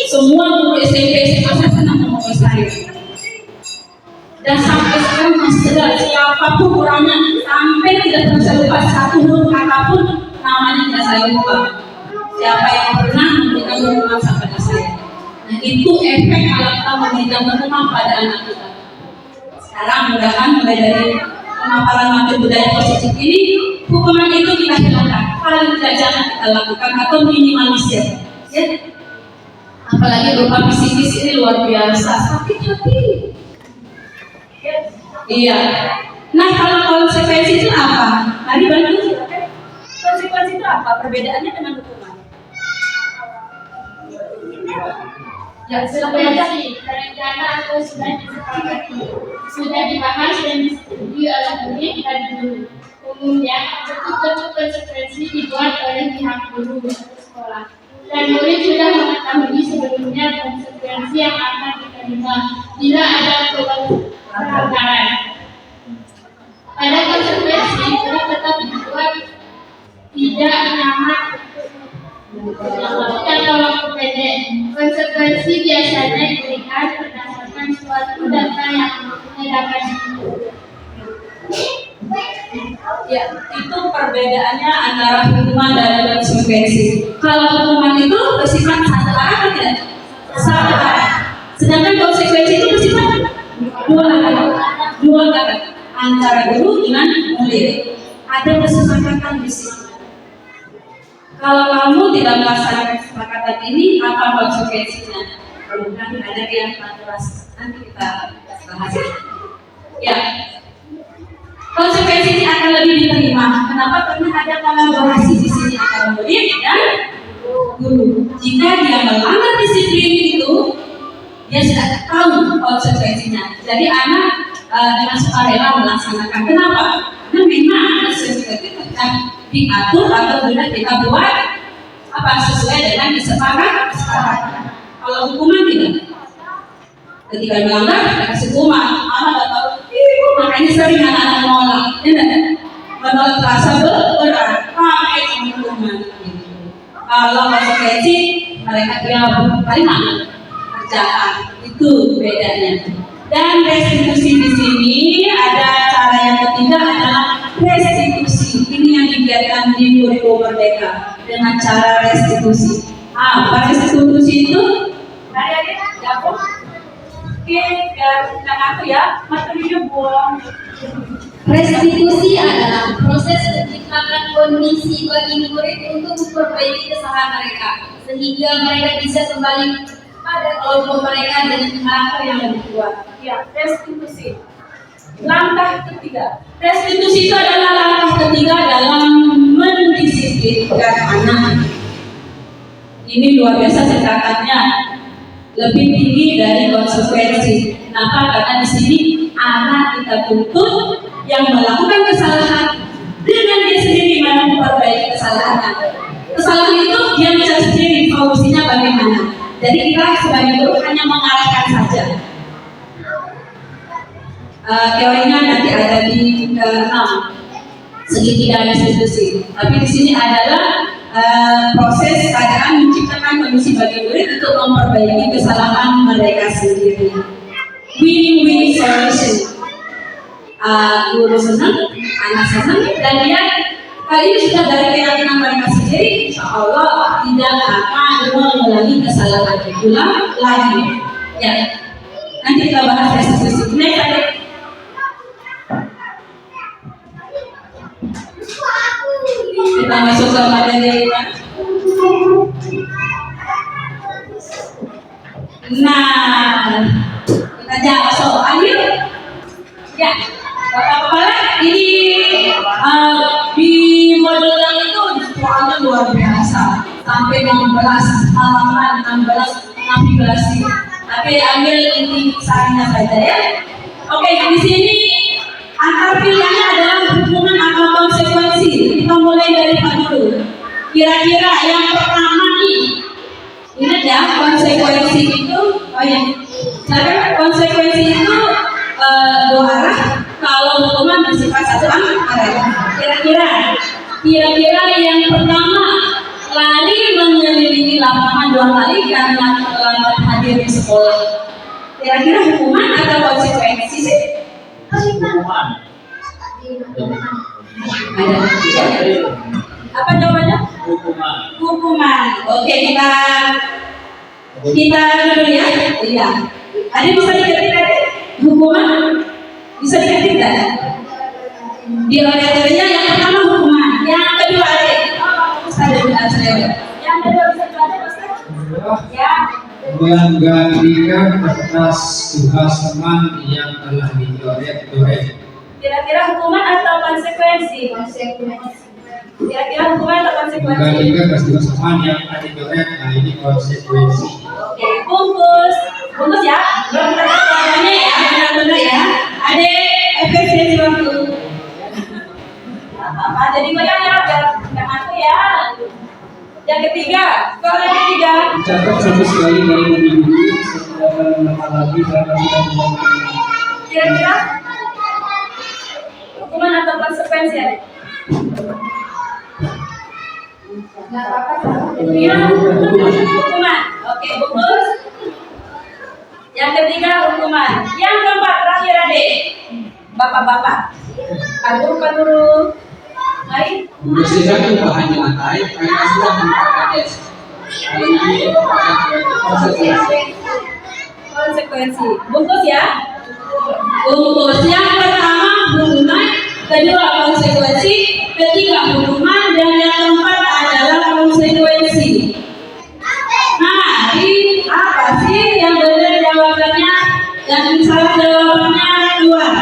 Semua guru SMP SMA saya senang menghubungi saya. Dan sampai sekarang masih segar, siapapun orangnya, sampai tidak bisa lupa satu huruf kata pun namanya tidak saya lupa. Siapa yang pernah memberikan dukungan kepada saya. Nah, itu efek kalau kita memberikan dukungan pada anak kita. Sekarang mudah-mudahan mulai dari pemaparan materi budaya positif ini, hukuman itu kita hilangkan. Paling tidak jangan kita lakukan atau minimalisir. Ya? Apalagi berupa psikis ini luar biasa, sakit hati. Iya. Nah, kalau konsekuensi itu apa? Mari bantu silakan. Konsekuensi itu apa? Perbedaannya dengan hukuman. Ya, konsekuensi terencana atau sudah disepakati, sudah dibahas dan disetujui oleh murid dan guru. Umumnya, bentuk-bentuk konsekuensi dibuat oleh pihak guru atau sekolah. Dan murid sudah mengetahui sebelumnya konsekuensi yang akan diterima bila ada pelanggaran. Pada konsekuensi, murid tetap dibuat tidak nyaman jangka waktu pendek. Konsekuensi biasanya diberikan berdasarkan suatu data yang dapat Ya, itu perbedaannya antara hukuman dan konsekuensi. Kalau hukuman itu bersifat satu arah atau tidak? Satu arah. Sedangkan konsekuensi itu bersifat dua arah antara guru dengan murid. Ada kesepakatan di sini. Kalau kamu tidak melaksanakan kesepakatan ini, apa konsekuensinya? Kalau nanti ada yang kelas, nanti kita bahas. Ya, konsekuensi ini akan lebih diterima. Kenapa? Karena ada kolaborasi di sini antara murid dan guru. Jika dia melanggar disiplin itu, dia sudah tahu konsekuensinya. Jadi anak dengan sukarela melaksanakan. Kenapa? Karena memang ada sesuatu yang diatur atau sudah kita buat apa sesuai dengan kesepakatan. Kalau hukuman tidak. Ketika melanggar, kita kasih hukuman. Anak tidak tahu. Makanya sering anak-anak menolak. Menolak terasa berat. Pakai sama hukuman. Kalau konsekuensi, mereka terima kerjaan. Itu bedanya. Dan restitusi di sini ada cara yang ketiga adalah restitusi. Ini yang dibiarkan di kurikulum Merdeka dengan cara restitusi. Apa restitusi itu? Adik-adik, gabung. Oke, biar aku ya, materinya buang. Restitusi adalah proses menciptakan kondisi bagi murid untuk memperbaiki kesalahan mereka, sehingga mereka bisa kembali pada kelompok mereka dengan karakter yang lebih kuat. Ya, restitusi. Langkah ketiga. Restitusi itu adalah langkah ketiga dalam mendisiplinkan anak. Ini luar biasa catatannya. Lebih tinggi dari konsekuensi. Kenapa? Karena di sini anak kita tuntut yang melakukan kesalahan dengan dia sendiri memperbaiki kesalahan. Kesalahan itu dia bisa sendiri solusinya bagaimana. Jadi kita sebagai guru hanya mengarahkan saja. Teorinya nanti ada di 6 segitiga restitusi. Tapi di sini adalah proses keadaan menciptakan kondisi bagi murid untuk memperbaiki kesalahan mereka sendiri. Win-win solution. Guru senang, anak senang, dan dia kali ini sudah dari keyakinan mereka sendiri, insya Allah tidak akan mengulangi kesalahan ulang lagi. Ya, nanti kita bahas restitusi. Next ada. Kita masuk ke materi. Nah, kita jawab soal yuk. Ya, bapak-bapak ini Di modul yang itu soalnya luar biasa, sampai 16 halaman, 16 navigasi. Oke, ambil inti sarinya saja ya. Oke, di sini antar pilihannya adalah hubungan atau konsekuensi. Kita mulai dari Pak dulu. Kira-kira yang pertama nih, ingat ya, konsekuensi itu, oh ya, misalkan konsekuensi itu dua arah. Kalau hukuman bersifat satu arah. Kira-kira yang pertama, lari mengelilingi lapangan 2 kali karena terlambat hadir di sekolah. Kira-kira hukuman atau konsekuensi sih? Hukuman. Apa jawabannya? Hukuman. Oke, kita dulu ya. Iya. Ada bisa diketik tadi? Hukuman bisa diketik tadi? Di layarnya yang pertama hukuman, yang kedua ada. Yang kedua bisa dibaca, Ustaz? Ya. Menggantikan atas tugas teman yang telah dicoret-coret. Kira-kira hukuman atau konsekuensi? Kira-kira hukuman atau konsekuensi? Menggantikan atas tugas teman yang telah dicoret. Nah, ini konsekuensi. Oke, bungkus ya. Belum kita jawabannya ya, benar-benar ya. Ada efisiensi waktu. Apa? Jadi goyang ya, biar nggak ngaku ya. Yang ketiga, kalau yang ketiga. Catat satu sekali dari minggu setelah lagi karena sudah membantu. Kira-kira hukuman atau konsekuensi ya? Hukuman. Oke, bungkus. Yang ketiga hukuman. Yang keempat terakhir adik. Bapak-bapak. Pak guru. Mari. Membersihkan bahan di lantai karena sudah menggunakan ini konsekuensi. Bungkus ya. Bungkus. Yang pertama hukuman, kedua konsekuensi, ketiga hukuman, dan yang keempat adalah konsekuensi. Nah, ini apa sih yang benar jawabannya? Yang salah jawabannya keluar.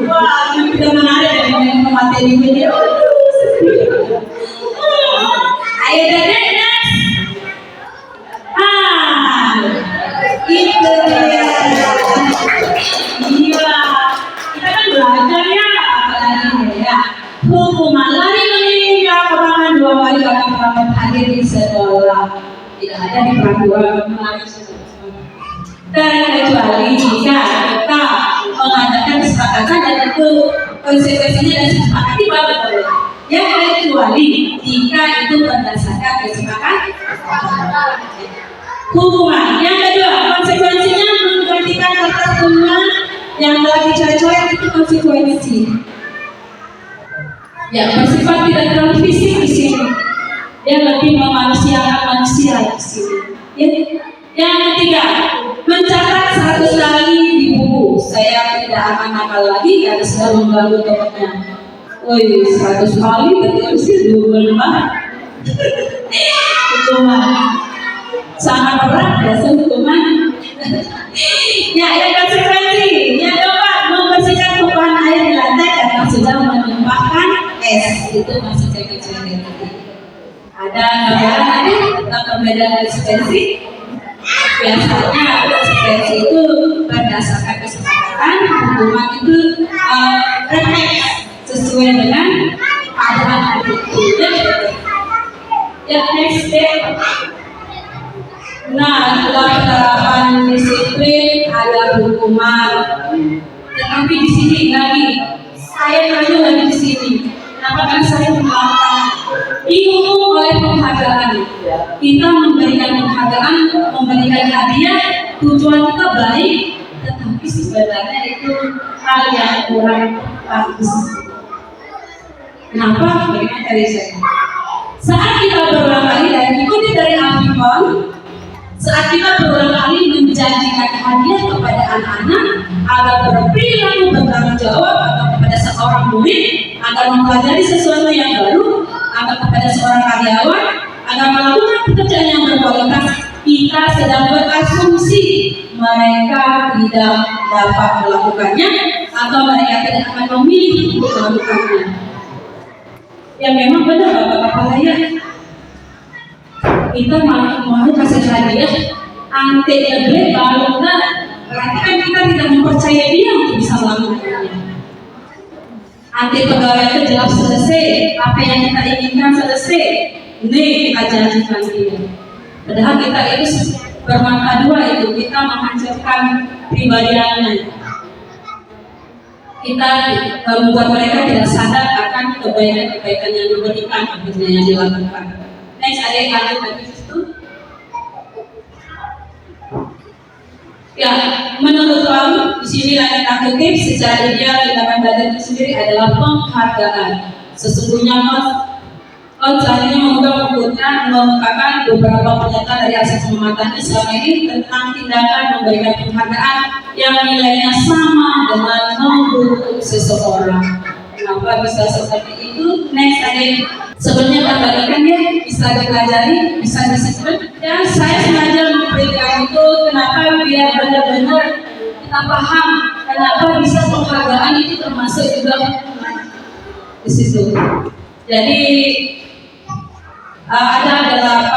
Wah, ini sudah menarik ya dengan materi ini. Ayo Dedek, next. Itu dia. Iya, kita kan belajar ya, apalagi ya. Hukuman lari mengelilingi lapangan 2 kali karena terlambat hadir di sekolah. Tidak ada di peraturan terkecuali jika kita mengadakan kesepakatan dan itu konsekuensinya dan disepakati baru boleh. Yang kecuali jika itu berdasarkan kesepakatan. Hukuman. Yang kedua, konsekuensinya menggantikan kertas teman yang telah dicoret-coret, itu konsekuensi. Ya, bersifat tidak terlalu fisik di sini. Dia lebih memanusiakan manusia di sini. Ya. Yang ketiga, mencatat 100 kali di buku. Saya tidak akan nakal lagi karena sudah mengganggu tokonya. Woi, 100 kali betul sih 25. Hukuman sangat berat ya, hukuman. Ya, yang konsekuensi. Yang keempat, membersihkan tumpahan air di lantai karena sudah menumpahkan es. Itu masuk konsekuensi. Ada gambaran tadi tentang perbedaan konsekuensi. Biasanya konsekuensi itu berdasarkan kesepakatan, hukuman itu refleks sesuai dengan keadaan itu. Ya, next step. Nah, setelah penerapan disiplin ada hukuman. Tetapi di sini lagi, saya tanya lagi di sini. Apakah saya melakukan dihukum oleh penghargaan? Kita memberikan penghargaan, memberikan hadiah, tujuan kita baik, tetapi sebenarnya itu hal yang kurang bagus. Kenapa? Bagaimana dari saya? Saat kita berulang kali dan ikuti dari Afifon, saat kita berulang kali menjanjikan hadiah kepada anak-anak agar berperilaku bertanggung jawab, atau kepada seorang murid agar mempelajari sesuatu yang baru, atau kepada seorang karyawan agar melakukan pekerjaan yang berkualitas, kita sedang berasumsi mereka tidak dapat melakukannya atau mereka tidak akan memilih untuk melakukannya. Ya memang benar bapak-bapak ya. Kita mau kasih hadiah ante jelek baru berarti kan kita tidak mempercayai dia untuk bisa melakukannya. Ante pegawai itu jelas selesai, apa yang kita inginkan selesai, nih kita janjikan dia. Padahal kita itu bermata dua itu, kita menghancurkan pribadiannya. Kita membuat mereka tidak sadar akan kebaikan-kebaikan yang diberikan, akhirnya yang dilakukan. Next, ada yang lanjut lagi itu. Ya, menurut Paul, di sini lagi kutip secara ideal tindakan badan itu sendiri adalah penghargaan. Sesungguhnya Paul selanjutnya mengungkapkan beberapa pernyataan dari asas pemahamannya selama ini tentang tindakan memberikan penghargaan yang nilainya sama dengan membunuh seseorang. Kenapa bisa seperti itu? Next, ada sebenarnya tambahkan ya, bisa dipelajari, bisa disebut. Dan saya sengaja memberikan itu kenapa biar benar-benar kita paham kenapa bisa penghargaan itu termasuk juga di situ. Jadi ada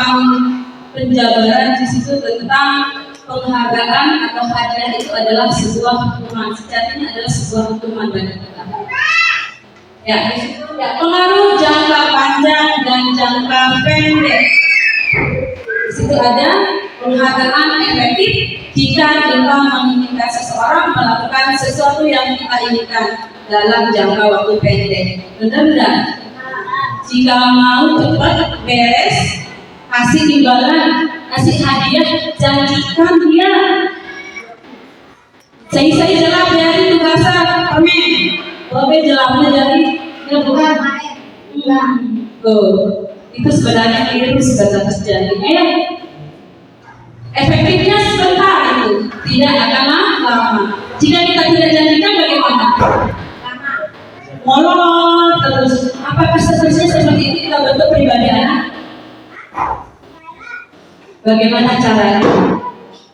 8 penjabaran di situ tentang penghargaan atau hadiah itu adalah sebuah hukuman. Sejatinya adalah sebuah hukuman bagi kita. Ya, pengaruh jangka panjang dan jangka pendek. Di situ ada penghargaan efektif jika kita menginginkan seseorang melakukan sesuatu yang kita inginkan dalam jangka waktu pendek. Benar enggak? Jika mau cepat beres, kasih imbalan, kasih hadiah, janjikan dia. Saya jelas dari tugasan, amin. Bapak jelasnya dari ya bukan itu sebenarnya keliru sebenarnya terjadi. Efektifnya sebentar itu, tidak akan lama. Jika kita tidak janjikan bagaimana? Molor terus. Apakah seterusnya seperti itu kita bentuk pribadi anak? Bagaimana caranya?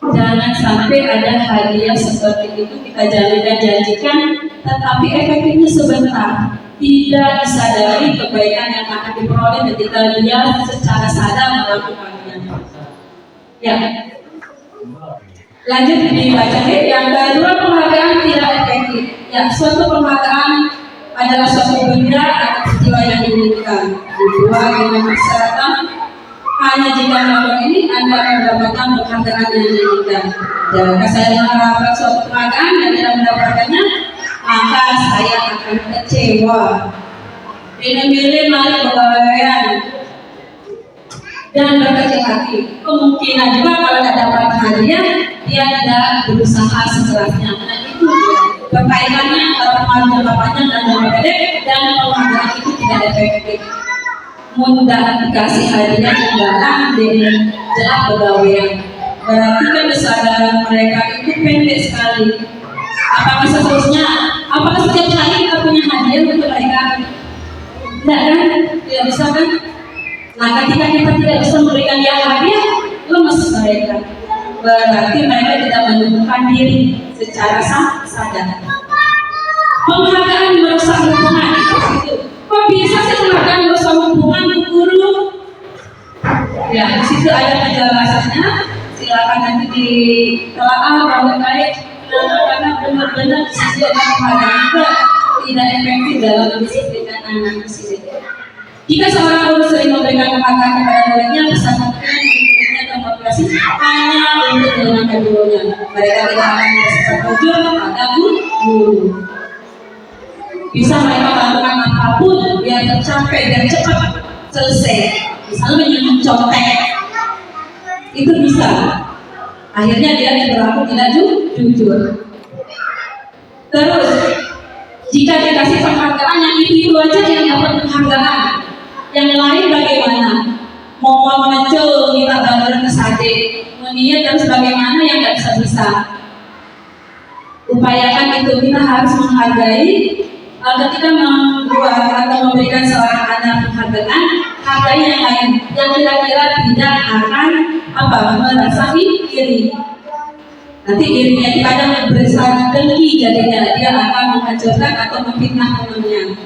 Jangan sampai ada hadiah seperti itu kita janjikan, tetapi efektifnya sebentar. Tidak disadari kebaikan yang akan diperoleh ketika dia secara sadar melakukannya. Ya. Lanjut dibaca yang kedua, penghargaan tidak efektif. Ya, suatu penghargaan adalah suatu benda atau peristiwa yang diinginkan. Dibuat dengan persyaratan hanya jika melakukan ini Anda akan mendapatkan penghargaan yang diinginkan. Jika saya mengharapkan suatu penghargaan dan tidak mendapatkannya, maka saya akan kecewa. Ini milih mari pegawaian dan berkecil hati. Kemungkinan juga kalau tidak dapat hadiah, dia tidak berusaha sekerasnya. Nah itu dia perkaitannya antara pengaruh jangka panjang dan jangka pendek, dan penghargaan itu tidak efektif. Mudah dikasih hadiah imbalan dengan jelas pegawaian. Berarti kan kesadaran mereka itu pendek sekali. Apakah seterusnya? Apakah setiap hari kita punya hadiah untuk mereka? Tidak kan? Tidak bisa kan? Nah ketika kita tidak bisa memberikan dia hadiah, lemes mereka. Berarti mereka tidak menemukan diri secara sadar. Penghargaan merusak hubungan itu. Kok bisa sih penghargaan merusak hubungan guru? Ya, di situ ada penjelasannya. Silakan nanti ditelaah baik-baik. Karena benar-benar di situ ada penghargaan juga tidak efektif dalam mendisiplinkan anak di sini. Jika seorang guru sering memberikan penghargaan kepada muridnya, pesantren muridnya termotivasi hanya untuk menyenangkan gurunya. Mereka tidak akan merasa terjun pada guru. Bisa mereka melakukan apapun biar tercapai dan cepat selesai. Misalnya mencontek, itu bisa. Akhirnya dia berlaku tidak jujur. Terus, jika dikasih penghargaan yang itu aja yang dapat penghargaan, yang lain bagaimana? Mau ngecel minta gambaran ke sate, meniat dan sebagaimana yang nggak bisa. Upayakan itu, kita harus menghargai. Ketika membuat atau memberikan seorang anak penghargaan, hargai yang lain yang kira-kira tidak akan merasa iri. Nanti irinya kadang berusaha dengki, jadinya dia akan menghancurkan atau memfitnah temannya.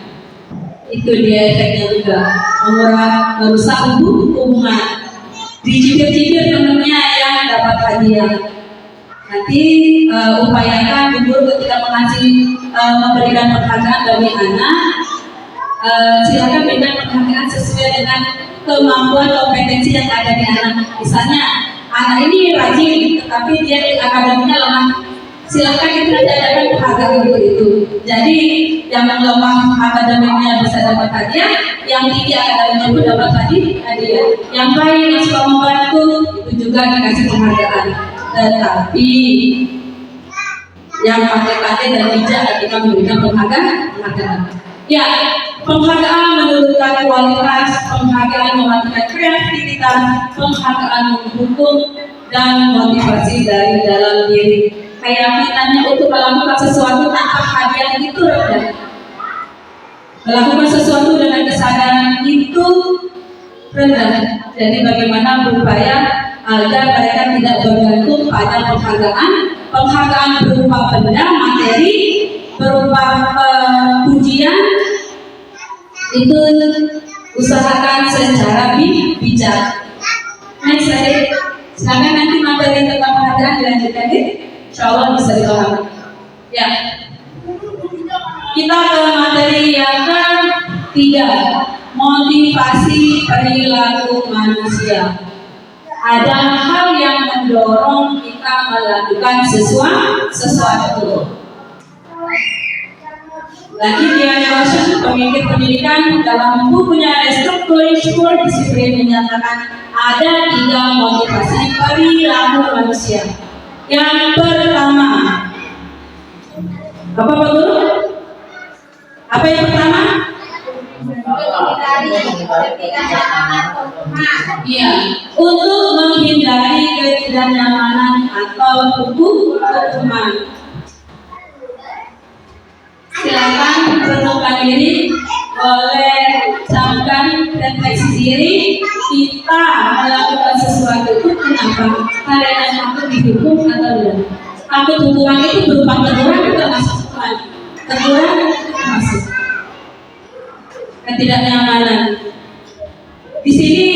Itu dia efeknya juga, merusak hubungan. Dicibir-cibir temannya yang dapat hadiah. Nanti upayakan ibu ketika memberikan penghargaan bagi anak, silakan berikan penghargaan sesuai dengan kemampuan kompetensi yang ada di anak. Misalnya anak ini rajin tetapi dia akademiknya lemah, silakan kita adakan penghargaan untuk itu. Jadi yang lemah akademiknya bisa dapat hadiah, yang tinggi akademiknya pun dapat hadiah. Yang baik yang suka membantu itu juga dikasih penghargaan. Tetapi yang pandai-pandai dan bijak ketika memberikan penghargaan. Ya, penghargaan menurunkan kualitas, penghargaan mematikan kreativitas, penghargaan mendukung dan motivasi dari dalam diri. Keyakinannya untuk melakukan sesuatu tanpa hadiah itu rendah. Melakukan sesuatu dengan kesadaran itu rendah. Jadi bagaimana berupaya agar mereka tidak bergantung pada penghargaan berupa benda, materi, berupa pujian, itu usahakan secara bijak. Next slide. Silakan nanti materi tentang penghargaan dilanjutkan, insya Allah bisa dipahami. Ya, kita ke materi yang ketiga, motivasi perilaku manusia. Ada hal yang mendorong kita melakukan sesuatu. Lagi Dian Rosen, pemikir pendidikan, dalam bukunya Restructuring Core Discipline menyatakan ada 3 motivasi perilaku manusia. Yang pertama, apa Pak Guru? Apa yang pertama? Iya, untuk menghindari ketidaknyamanan atau hukuman. Silakan renungkan diri, boleh camkan refleksi diri. Kita melakukan sesuatu itu kenapa? Karena aku dihukum atau tidak? Aku hukuman itu berupa teguran atau masuk hukuman? Teguran masuk. Ketidaknyamanan. Di sini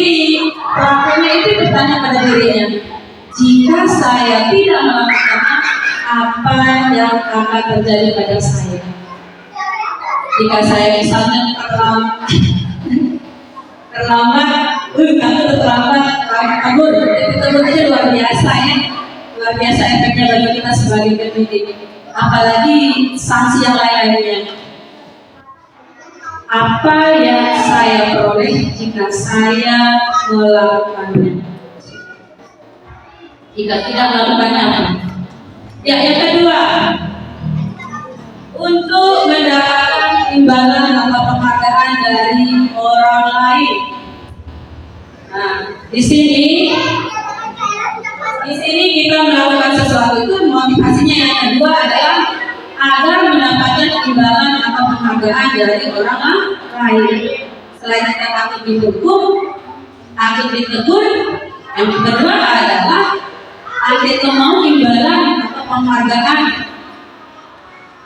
pelakunya itu bertanya pada dirinya, jika saya tidak melakukannya, apa yang akan terjadi pada saya? Jika saya misalnya terlambat, kamu terlambat, kabur, itu aja luar biasa ya, luar biasa efeknya bagi kita sebagai pendidik. Apalagi sanksi yang lain-lainnya. Apa yang saya peroleh jika saya melakukannya? Jika tidak melakukannya apa? Ya, yang kedua, untuk mendapatkan imbalan atau penghargaan dari orang lain. Nah, di sini kita melakukan sesuatu itu motivasinya yang kedua adalah agar mendapatkan imbalan atau penghargaan dari orang lain. Selain kita takut dihukum, takut ditegur, yang kedua adalah kita mau imbalan atau penghargaan.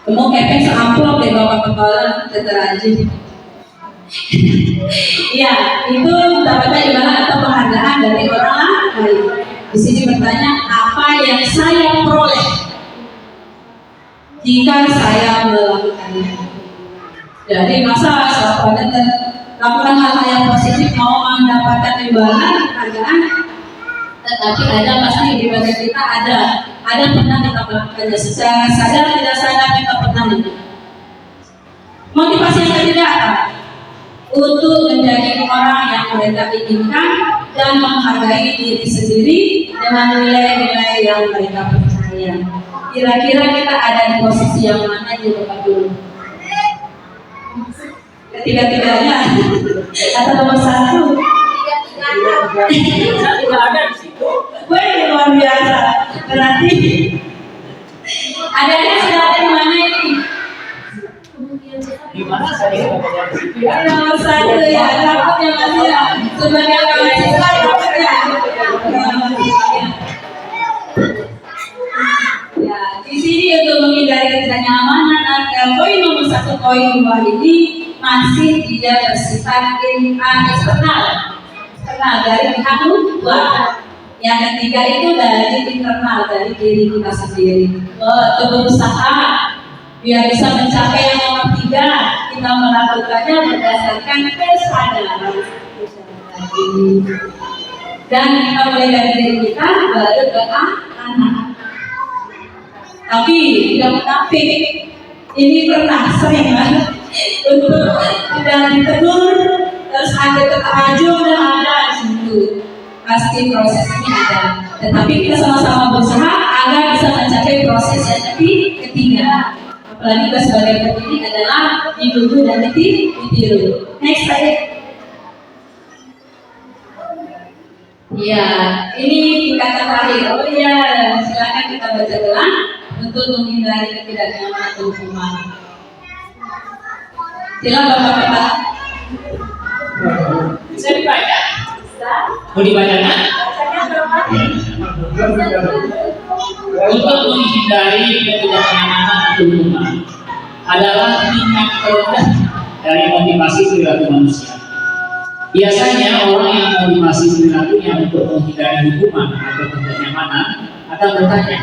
Kamu kepeng seamplop deh bapak kepala terajin. Ya, itu mendapatkan imbalan atau penghargaan dari orang lain. Di sini bertanya, apa yang saya peroleh jika saya melakukannya? Jadi masa sahabat lakukan hal-hal yang positif mau mendapatkan imbalan, penghargaan, tetapi ada pasti di bagian kita ada pernah kita melakukannya secara sadar tidak sadar kita pernah melakukan. Motivasi yang ketiga apa? Untuk menjadi orang yang mereka inginkan dan menghargai diri sendiri dengan nilai-nilai yang mereka percaya. Kira-kira kita ada di posisi yang mana di Bapak dulu? Ketiga-tiganya atau nomor 1? Tidak ada di situ. Wah, luar biasa. Berarti adanya sudah ada di mana ini? Di mana saya Nomor 1 ya, dapatnya masih sebagai mahasiswa dapatnya. ketidaknyamanan dan poin nomor 1, poin 2 ini masih tidak bersifat eksternal dari pihak luar. Yang ketiga itu dari internal, dari diri kita sendiri. Berusaha biar bisa mencapai yang nomor 3, kita melakukannya berdasarkan kesadaran. Dan kita mulai dari diri kita baru ke anak. Tapi tidak munafik, ini pernah sering banget untuk tidak ditegur, terus ada terajum dan ada situ. Pasti proses ini ada, tetapi kita sama-sama berusaha agar bisa mencapai proses yang ketiga. Apalagi kita sebagai pendidik adalah dituduh dan ditiru. Next slide. Ya, ini tingkatan terakhir. Oh iya, silakan kita baca ulang untuk menghindari ketidaknyamanan atau hukuman. Silakan Bapak-bapak. Bisa dibaca? Bisa. Mau dibacakan? Bacanya berapa? Untuk menghindari ketidaknyamanan atau hukuman adalah tingkat terendah dari motivasi perilaku manusia. Biasanya orang yang motivasi perilakunya untuk menghindari hukuman atau ketidaknyamanan akan bertanya,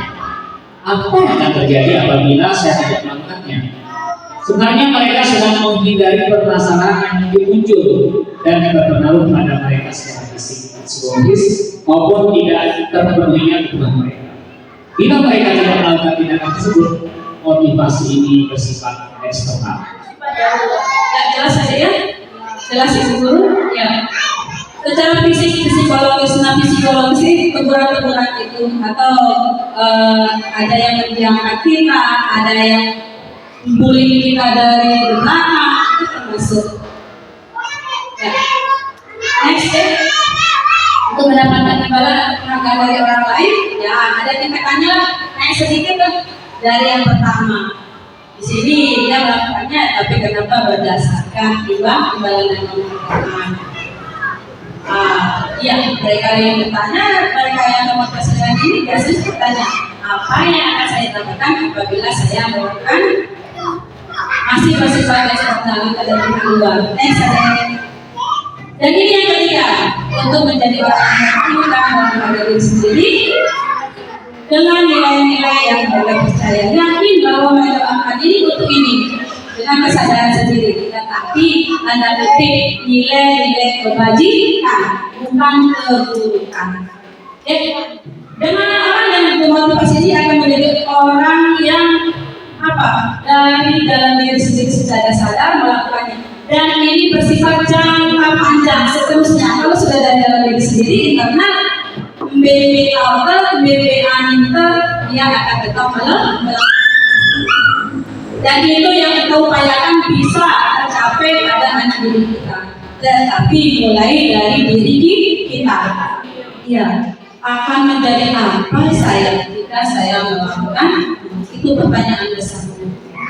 apa yang akan terjadi apabila saya tidak melakukannya? Sebenarnya mereka sedang menghindari permasalahan yang mungkin muncul dan berpengaruh pada mereka secara fisik, psikologis maupun tidak terpenuhinya kebutuhan mereka. Bila mereka tidak melakukan tindakan tersebut, motivasi ini bersifat eksternal. Jelas saja ya? Jelas Ibu Guru? Ya. Secara fisik, psikologis itu teguran-teguran itu atau ada yang menjangkat kita, ada yang bullying kita dari belakang, itu termasuk. Ya. Next ya. Untuk mendapatkan imbalan tenaga dari orang lain, ya ada tingkatannya, naik sedikit kan dari yang pertama. Di sini dia melakukannya, tapi kenapa berdasarkan imbalan yang pertama? Iya, mereka yang bertanya, mereka yang memotivasi ini biasanya bertanya, apa yang akan saya lakukan apabila saya melakukan masih bersifat eksternal dari pihak luar. Next ada. Dan ini yang ketiga, untuk menjadi orang yang aktif dan menghargai diri sendiri dengan nilai-nilai yang mereka percaya, yakin bahwa mereka akan ini untuk ini dengan kesadaran sendiri, tetapi tanda petik nilai-nilai kebajikan bukan keburukan. Dengan orang yang memotivasi ini akan menjadi orang yang dari dalam diri sendiri secara sadar melakukannya, dan ini bersifat jangka panjang seterusnya. Kalau sudah dari dalam diri sendiri internal, BB outer, BB inter, dia akan tetap melakukan. Dan itu yang kita upayakan bisa tercapai pada anak didik kita. Tetapi mulai dari diri kita. Ya, akan menjadi apa saya jika saya melakukan? Itu pertanyaan besar.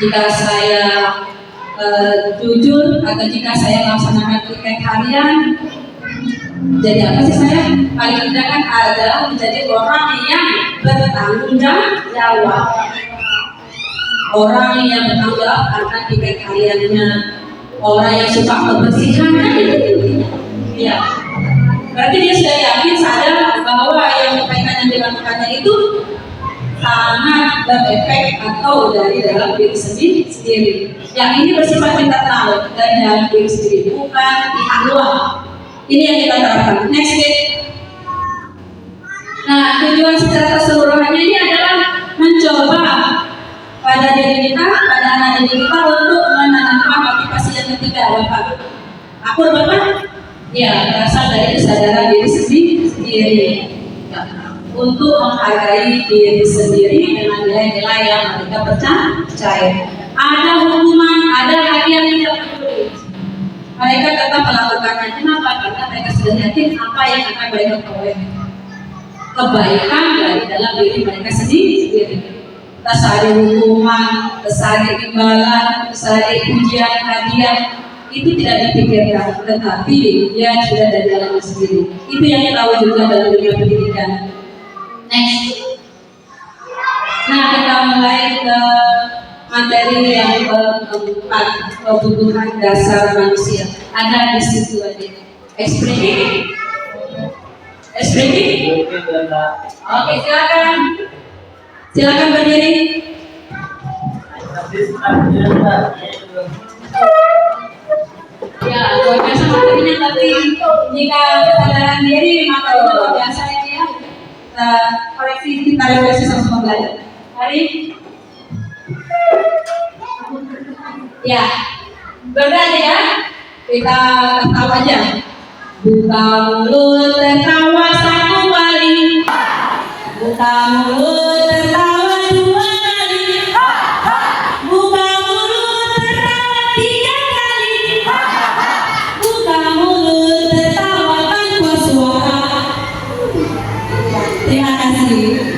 Jika saya jujur atau jika saya melaksanakan tiket harian, jadi apa sih saya? Paling tidak kan adalah menjadi orang yang bertanggung jawab. Orang yang bertanggung jawab karena tiket hariannya, orang yang suka kebersihan, itu intinya. Ya, berarti dia sudah yakin sadar bahwa yang kebaikan yang dilakukannya itu sangat berefek atau dari dalam diri sendiri. Yang ini bersifat internal dari dalam diri sendiri, bukan pihak luar. Ini yang kita terapkan. Next date. Nah, tujuan secara keseluruhannya ini adalah mencoba pada diri kita, pada anak didik kita untuk menanamkan motivasi yang ketiga, Bapak. Akur Bapak? Ya, berasal dari kesadaran diri sendiri. Untuk menghargai diri sendiri dengan nilai-nilai yang mereka percaya. Ada hukuman, ada hadiah yang tidak peduli. Mereka tetap melakukannya. Kenapa? Karena mereka sudah yakin apa yang akan mereka peroleh. Kebaikan dari dalam diri mereka sendiri. Tasari hukuman, tasari imbalan, tasari ujian, hadiah, itu tidak dipikirkan, tetapi dia sudah dari dalam sendiri. Itu yang kita tahu juga dalam dunia pendidikan. Next. Nah, kita mulai ke materi yang keempat, kebutuhan dasar manusia. Ada di situ aja. Ekspresi. Oke, silakan. Silakan berdiri. Ya, luar biasa materinya, tapi jika kesadaran diri maka itu luar biasa ini ya. Kita koreksi, kita refleksi sama belajar. Mari. Ya, berdiri ya. Kita ketawa aja. Buka mulut tertawa satu kali. Buka mulut tertawa dua kali. Buka mulut tertawa tiga kali. Buka mulut tertawa tanpa suara. Terima kasih.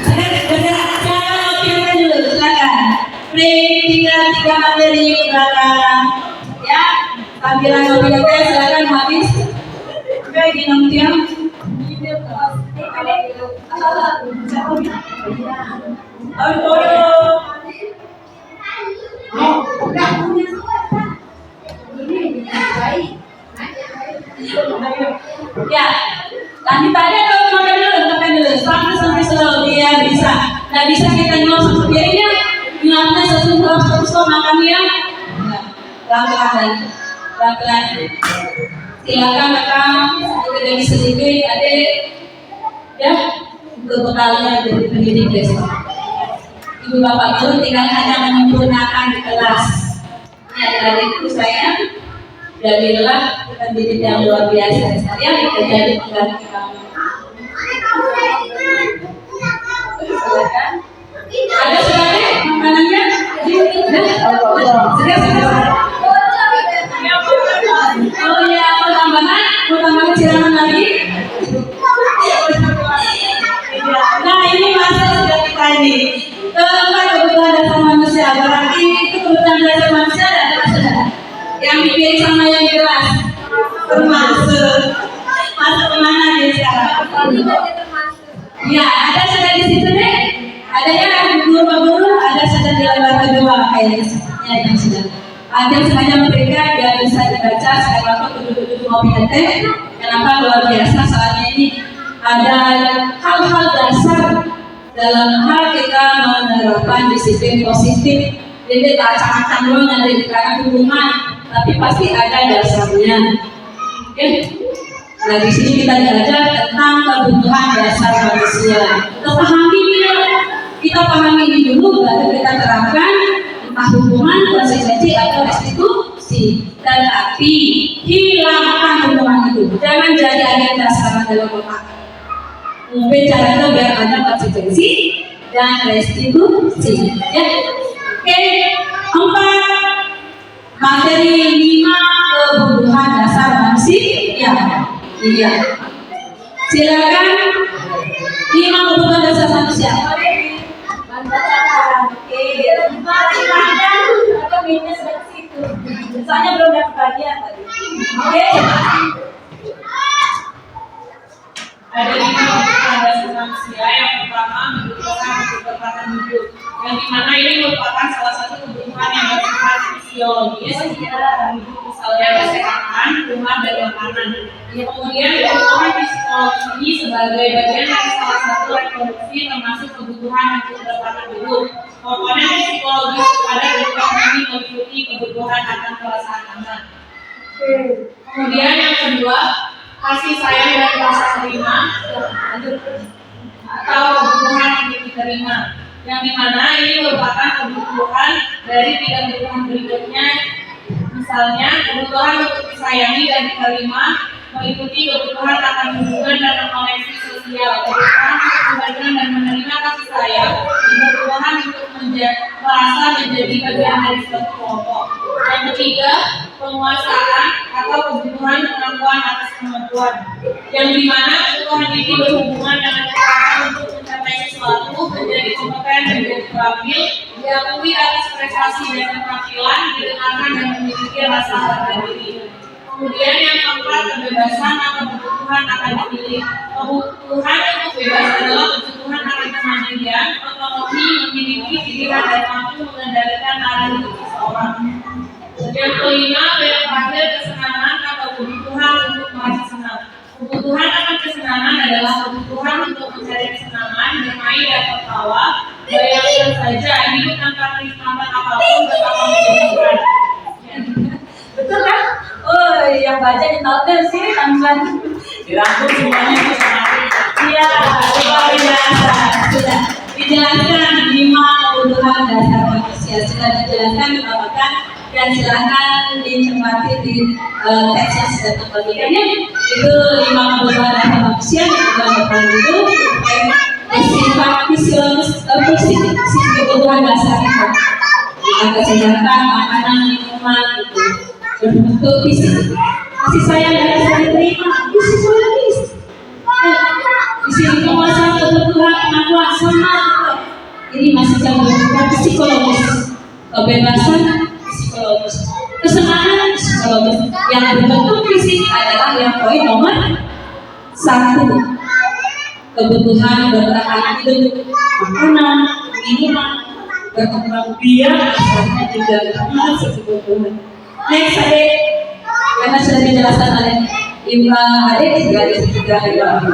Bergerak sekarang oke dulu, silakan. Play tiga materi ke belakang. Ya, tampilan mobilnya silakan habis. Oke, ginang tiang. Ya, lanjut aja kalau makan dulu, sampai slow biar bisa. Nggak bisa kita nyuap satu piringnya, nyuapnya satu makan ya. Pelan-pelan. Silakan rekam sedikit adik ya untuk bekalnya jadi pendidik besok. Ibu bapak guru tinggal hanya menyempurnakan di kelas. Ini adik-adikku sayang, jadilah pendidik yang luar biasa. Saya bisa jadi pengganti kamu. Silakan. Ada suratnya makanannya? Sudah. Oh ya, mau tambahan siraman lagi. Nah, ini masuk sudah kita ini. Keempat, kebutuhan dasar manusia. Berarti itu kebutuhan dasar manusia ada sudah. Yang dipilih sama yang jelas. Termasuk. Masuk kemana dia sekarang? Ya, ada sudah di situ deh. Ada yang guru-guru, ada sudah di lembar kedua kayaknya yang sudah. Ada sengaja memberikan biar bisa dibaca. Saya waktu duduk-duduk ngopi teh. Kenapa luar biasa? Soalnya ini ada hal-hal dasar dalam hal kita menerapkan disiplin positif. Jadi tak acak-acak doang yang dikatakan hubungan, tapi pasti ada dasarnya. Oke. Nah, di sini kita belajar tentang kebutuhan dasar manusia. Kita pahami ini dulu, baru kita terapkan. Hubungan, konsekuensi atau restitusi. Dan tapi hilangkan hubungan itu. Jangan jadi agenda dasar dalam otak. Mungkin cara itu biar ada konsekuensi dan restitusi. Ya. Oke. 4 materi 5 kebutuhan dasar manusia. Iya. Silakan 5 kebutuhan dasar manusia. Atau minus dari situ. Misalnya belum dapat bagian tadi. Oke. Ada 5 kebutuhan dasar manusia. Yang pertama membutuhkan kecepatan hidup. Yang dimana ini merupakan salah satu kebutuhan yang bersifat fisiologis. Misalnya kesehatan, rumah, dan makanan. Kemudian kebutuhan psikologis ini sebagai bagian dari salah satu reproduksi termasuk kebutuhan untuk bertahan hidup. Komponen psikologis pada kebutuhan ini meliputi kebutuhan akan perasaan aman. Kemudian yang kedua, kasih sayang dan rasa terima atau kebutuhan yang diterima. Yang dimana ini merupakan kebutuhan dari 3 kebutuhan berikutnya. Misalnya kebutuhan untuk disayangi dan diterima meliputi kebutuhan akan hubungan dan koneksi sosial, kebutuhan untuk memberikan dan menerima kasih sayang, kebutuhan untuk merasa menjadi bagian dari suatu kelompok. Yang ketiga, penguasaan atau kebutuhan pengakuan atas kemampuan, yang dimana kebutuhan ini berhubungan dengan kemampuan untuk mencapai sesuatu, menjadi kompeten, menjadi terampil, diakui atas prestasi dan keterampilan, didengarkan dan memiliki rasa harga diri. Kemudian yang keempat, kebebasan atau kebutuhan akan dipilih. Kebutuhan untuk bebas adalah kebutuhan akan kemandirian, otonomi, memiliki pikiran dan mampu mengendalikan arah adalah kebutuhan untuk mencari kesenangan, bermain dan tertawa. Bayangkan saja hidup tanpa kenikmatan apapun betapa menyenangkan. Betul kan? Oh, yang baca di note sih teman-teman. Dirangkum semuanya itu sehari. Iya, luar biasa. Sudah dijelaskan 5 kebutuhan dasar manusia. Sudah dijelaskan, dibawakan, dan silakan dicermati di teks yang sudah terbagikan ya. Itu 5 kebutuhan dasar manusia yang dibawakan itu sifat fisiologis kebutuhan dasar itu. Kesehatan, makanan, minuman itu berbentuk fisik. Kasih sayang dan rasa diterima itu psikologis. Di sini penguasaan kebutuhan kemampuan sama ini masih berbentuk psikologis. Kebebasan psikologis, kesenangan psikologis. Yang berbentuk fisik adalah yang poin nomor 1. Kebutuhan bertahan hidup, makanan, minuman, berkembang biak asalnya juga termasuk kebutuhan. Next adik, karena sudah dijelaskan oleh ibu adik juga disebutkan apa?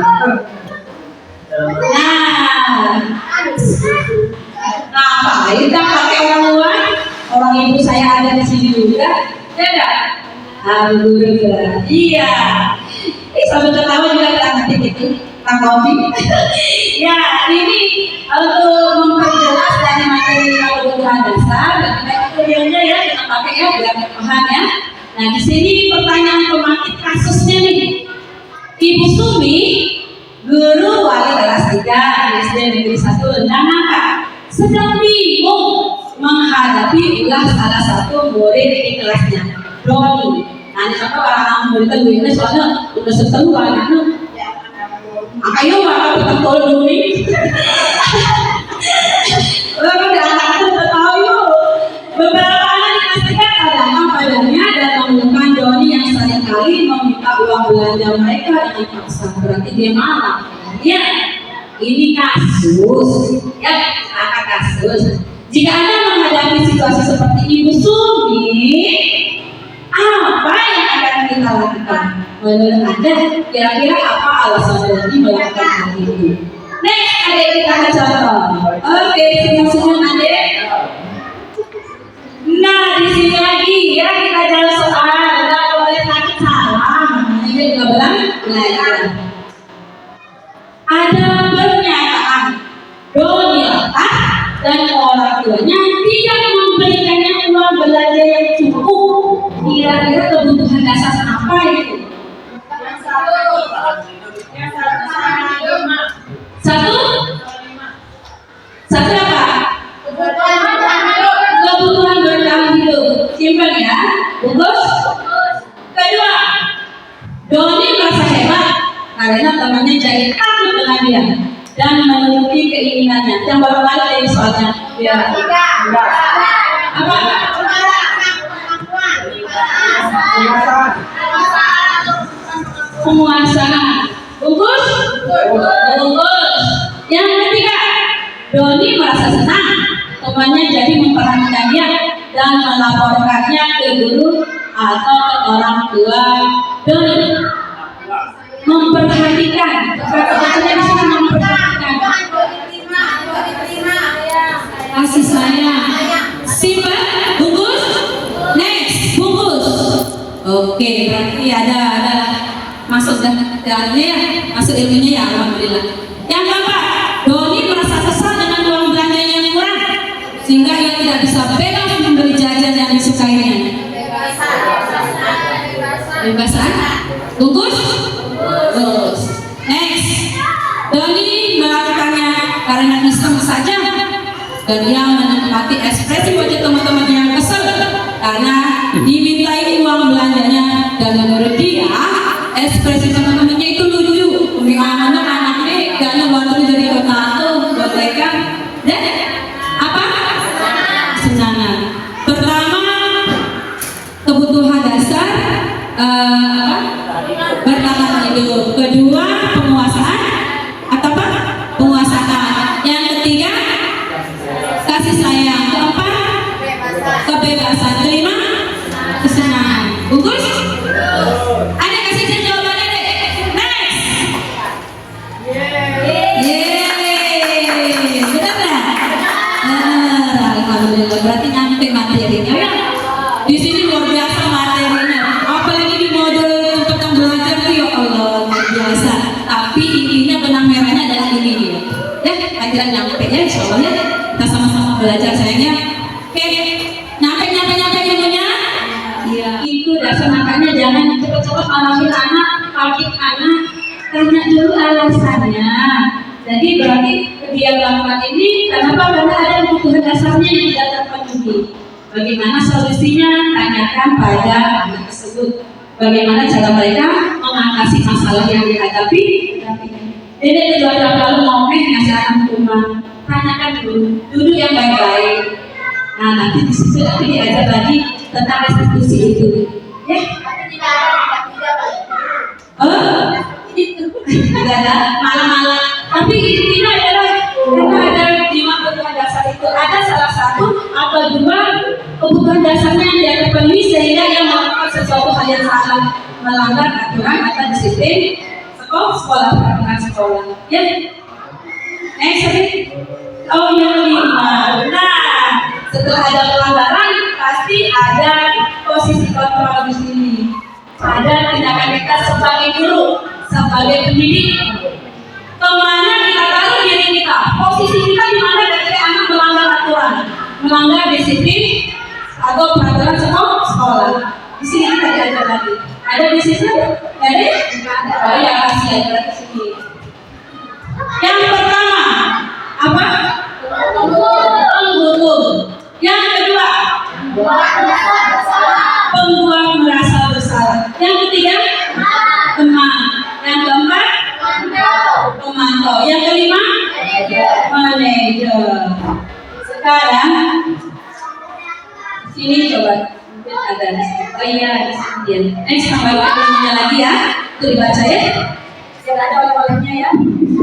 Kita pakai orang luar, orang ibu saya ada di sini juga, ya enggak? Alhamdulillah. Iya. Sambil ketawa juga kita ngerti Kopi. Ya, ini untuk memperjelas dari materi kebutuhan dasar, dan kita kuliahnya ya kita pakai ya biar paham ya. Nah, di sini pertanyaan pemakai kasusnya nih. Ibu Sumi, guru wali kelas 3 SD Negeri 1 Nanaka, sedang bingung menghadapi ulah salah satu murid di kelasnya, Doni. Nah, ini apa orang murid ini soalnya udah setelah anaknya. Ayo makan betul dulu nih. Lalu aku tahu yuk. Beberapa anak dipastikan ada padanya dan menemukan Doni yang seringkali meminta uang belanja mereka dengan paksa. Berarti dia marah. Ya, ini kasus. Ya, silakan kasus. Jika Anda menghadapi situasi seperti Ibu Sumi, apa yang akan kita lakukan? Menurut Anda, kira-kira apa alasan Doni melakukan hal itu? Next, adik kita akan contoh. Oke, senyum-senyum adik. Nah, di sini lagi ya kita jawab soal. Nggak boleh takut salah. Ini juga belajar. Ada pernyataan Doni dan orang tuanya tidak memberikannya uang belanja yang cukup. Kira-kira kebutuhan dasar apa itu? Satu apa? Kebutuhan bertahan hidup. Simpan ya, bungkus. Kedua, Doni merasa hebat karena temannya jadi takut dengan dia dan menuruti keinginannya. Yang baru kali soalnya. Ya. Apa? Penguasaan. Bungkus. Yang ketiga, Doni merasa senang temannya jadi memperhatikan dia dan melaporkannya ke guru atau ke orang tua Doni. Memperhatikan, kata bacanya di sini memperhatikan. Kasih sayang. Simpan, bungkus. Next, bungkus. Oke, berarti ada masuk dalilnya ya, masuk ilmunya ya, alhamdulillah. Yang keempat, Doni merasa kesal dengan uang belanja yang kurang sehingga ia tidak bisa bebas membeli jajan yang disukainya. Bebasan. Bungkus. Next, Doni melakukannya karena iseng saja dan dia menikmati ekspresi wajah teman-temannya yang kesal karena dimintai uang belanjanya, dan menurut dia ekspresi teman-temannya itu lucu. Bagaimana anaknya gak ngebantu dari kota tuh buat mereka dan apa? Kesenangan. Pertama, kebutuhan dasar bertahan hidup. Kedua, penguasaan atau apa? Penguasaan. Yang ketiga, kasih sayang. Keempat, kebebasan. Kelima, kesenangan. Bungkus. Ada kasih jawabannya deh. Next. kira nyampe ya, insya Allah ya. Kita sama-sama belajar sayangnya. Oke, nyampe ilmunya. Iya, itu dasar makanya jangan cepat-cepat marahin anak, pakik anak, tanya dulu alasannya. Jadi berarti dia melakukan ini kenapa? Karena ada kebutuhan dasarnya yang tidak terpenuhi. Bagaimana solusinya? Tanyakan pada anak tersebut. Bagaimana cara mereka mengatasi masalah yang dihadapi. Jadi dua tahun lalu ngomong ngasih anak rumah, tanyakan duduk yang baik-baik. Nah nanti di situ nanti diajar lagi tentang restitusi itu, ya? Tidak ada malam-malam. Tapi intinya adalah karena ada 5 kebutuhan dasar itu, ada salah satu atau 2 kebutuhan dasarnya yang tidak terpenuhi sehingga ia melakukan sesuatu hal yang salah, melanggar aturan atau disiplin sekolah peraturan sekolah. Ya, next lagi. Oh yang 5. Nah, setelah ada pelanggaran pasti ada posisi kontrol di sini. Ada tindakan kita sebagai guru, sebagai pendidik. Kemana kita taruh diri kita? Posisi kita di mana ketika anak melanggar aturan, melanggar disiplin atau peraturan sekolah. Di sini kita diajar lagi. Ada di sini? Ada? Oh ya, kasih ada di sini. Yang pertama apa? Penghukum. Yang kedua, pembuat merasa bersalah. Yang ketiga, teman. Yang keempat, pemantau. Yang kelima, manajer. Sekarang sini coba mungkin ada di sini. Oh iya di sini. Next tambah ilmunya lagi ya. Itu dibaca ya. Tidak ada oleh-olehnya ya.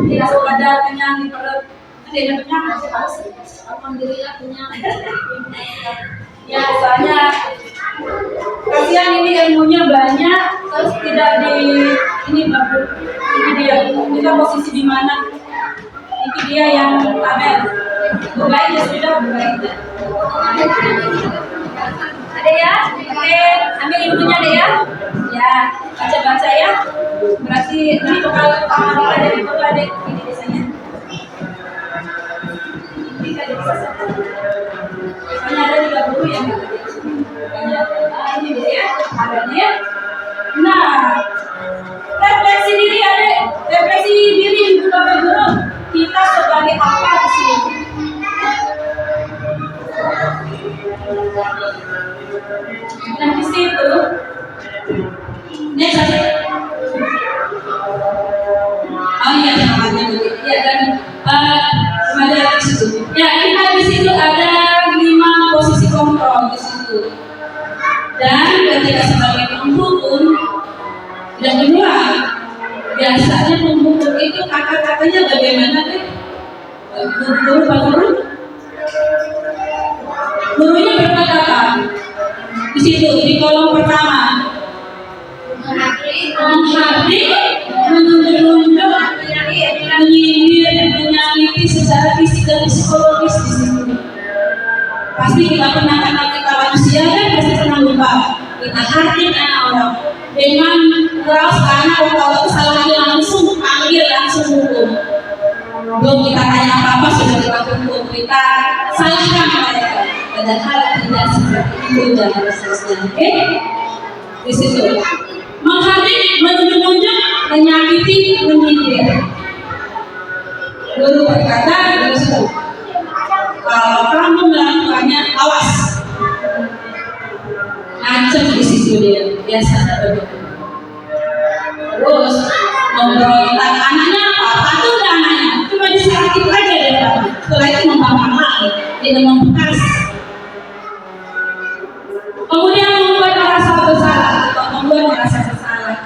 Tidak ada kenyang di perut. Tidak kenyang masih harus. Alhamdulillah kenyang. Ya soalnya kasihan ini ilmunya banyak terus tidak di ini bagus. Ini dia kita posisi di mana? Ini dia yang pamer. Bukain ya sudah bukain. Ada ya? Oke, ambil ilmunya deh ya. Ya, baca-baca ya. Berarti ini bekal utama kita dari buku adik ini biasanya. Ini kan bisa saja. Soalnya ada 3 buku yang ini deh ya, adanya ya. Nah, refleksi diri adik, refleksi diri sebagai guru. Kita sebagai apa di sini? Nah di situ, next aja. Oh iya, namanya ya dan ada di situ. Ya kita di situ ada 5 posisi kontrol di situ. Dan ketika sebagai penghukum, yang kedua, biasanya penghukum itu kata-katanya bagaimana deh? Guru, gurunya berkata di situ di kolom pertama menghadir, menunjuk, menyindir, menyakiti secara fisik dan psikologis di situ. Pasti kita pernah karena kita manusia kan pasti pernah lupa. Kita hadir anak orang dengan keras anak kalau kesalahan langsung panggil langsung hukum. Belum kita tanya apa-apa sudah dilakukan hukum, kita salahkan mereka. Padahal tidak seperti itu dan seterusnya. Oke? Di situ menghadir, menunjuk, menyakiti, menyindir. Guru berkata, guru situ. Kalau kamu melakukannya, awas. Ngancem di situ dia, biasanya begitu. Terus memberontak anaknya apa? Patuh dah anaknya, cuma disakit aja deh Pak. Setelah itu membangkang lagi, tidak membekas. Kemudian membuat merasa bersalah, membuat merasa bersalah.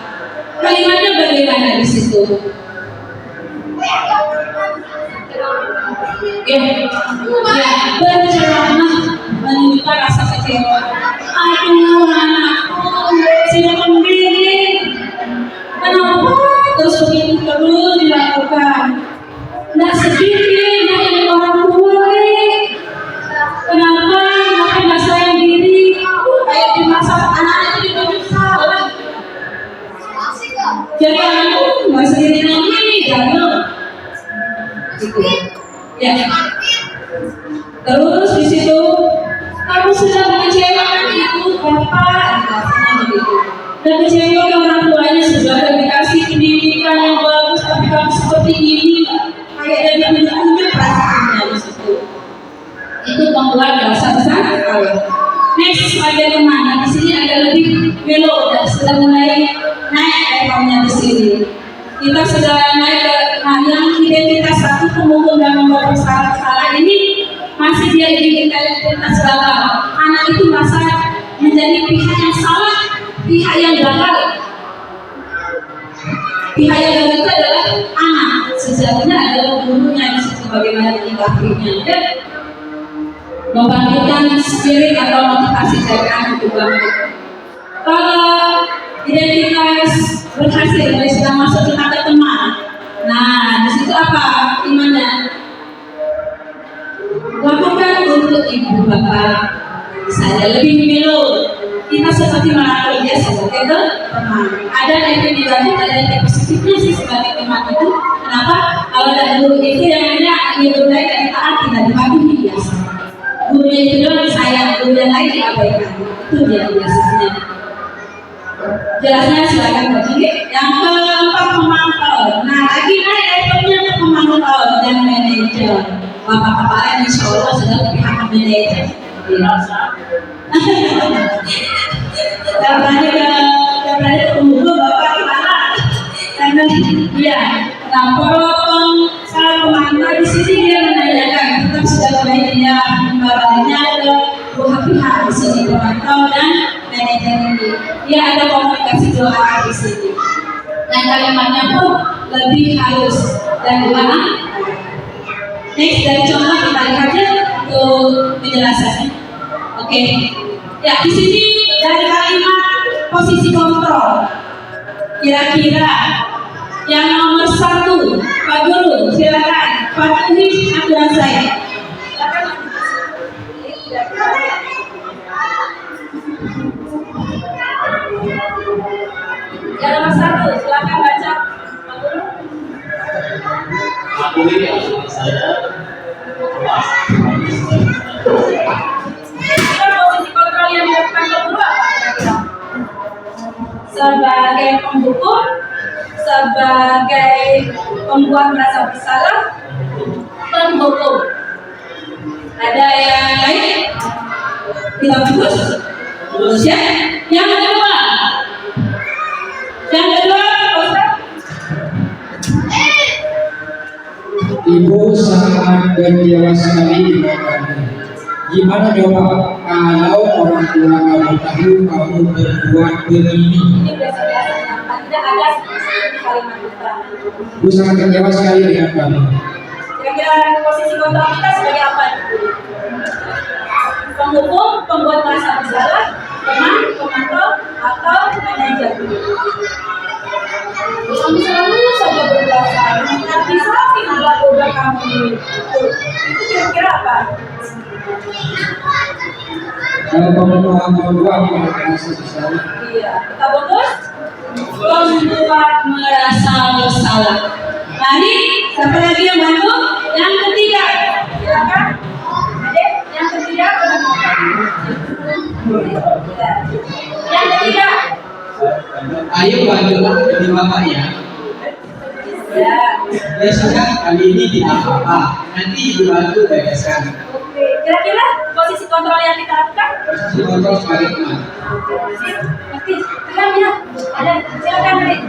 Kalimatnya bagaimana di situ? Berceramah menunjukkan rasa kecewa. Aduh anakku, saya pendiri. Kenapa terus begitu terus dilakukan? Nggak sedikit, nggak ingin orang tua. Kenapa makin nggak sayang diri? Kayak di masa anak itu ditunjuk salah. Jadi anakku nggak sendiri lagi, jangan. Gitu. Ya. Terus di situ kamu sudah mengecewakan ibu bapak, rasanya begitu. Dan kecewakan orang tuanya sudah dikasih pendidikan yang bagus, tapi kamu seperti ini, kayak jadi punya perasaannya di situ. Itu membuat rasa besar. Next, bagaimana di sini agak lebih belok dan sudah mulai naik levelnya di sini. Kita sudah naik ke yang identitas satu pemukul dan membuat salah ini masih dia identitas gagal. Anak itu merasa menjadi pihak yang salah, pihak yang gagal. Pihak yang gagal itu adalah anak, sejatinya adalah gurunya di situ bagaimana menyikapinya. Dan membangkitkan spirit atau motivasi dari anak itu bangkit. Kalau identitas berhasil, dari sudah masuk kita ke teman. Nah, di situ apa imannya? Lakukan untuk ibu bapak. Saya lebih milo. Kita seperti melakoni dia sebagai teman. Ada yang negatif, ada yang positifnya sih sebagai teman itu. Kenapa? Kalau dari guru itu yang ada yang baik dan taat tidak dipatuhi biasa. Gurunya itu doang disayang, guru yang lain diabaikan. Itu dia biasanya. Jelasnya silakan bagi. Yang keempat, pemantau. Nah, lagi naik levelnya ke pemantau dan manajer. Bapak-bapak insya Allah sudah berpihak ke manajer. Karena ke pemukul bapak gimana? Karena dia, nah saya pemantau di sini dia menanyakan, kita sudah mulai dia membawaannya ke dua pihak di sini, pemantau dan manajer ini. Dia ada komunikasi dua arah di sini. Dan kalimatnya pun lebih halus dan gimana? Next, dari contoh kita lihat aja untuk penjelasannya. Oke. Ya, di sini dari kalimat posisi kontrol. Kira-kira yang nomor 1, Pak Guru, silakan patuhi aturan saya. Yang nomor 1, silakan baca, Pak Guru. Patuhi aturan saya. Posisi kontrol yang dilakukan Pak Guru apa kira-kira? Sebagai pembuku, sebagai pembuat merasa bersalah, penghukum. Ada yang lain? Kita bagus? Terus ya. Yang kedua, Ustaz. Ibu sangat kecewa sekali dengan kamu. Gimana coba kalau orang tua kamu tahu kamu berbuat begini? Ini biasa-biasanya, tidak ada kalimat kita. Ibu sangat kecewa sekali dengan kamu. Kira-kira posisi kontrol kita sebagai apa? Penghukum, pembuat merasa bersalah, teman, pemantau, atau manajer. Kamu selalu saja berdosa, tapi saking adalah doa kamu itu kira-kira apa? Kalau kamu berdua aku merasa bersalah. Iya, kita bagus. Membuat merasa bersalah. Mari, siapa lagi yang bantu? Yang ketiga, silakan. Adik, yang ketiga, yang ketiga. Ayo bantu jadi bapaknya. Ya. Ya sudah, kali ini tidak apa-apa. Nanti ibu bantu bereskan. Oke, kira-kira posisi kontrol yang kita lakukan? Posisi kontrol sebagai teman. Oke, silakan ya. Ada, silakan Rik.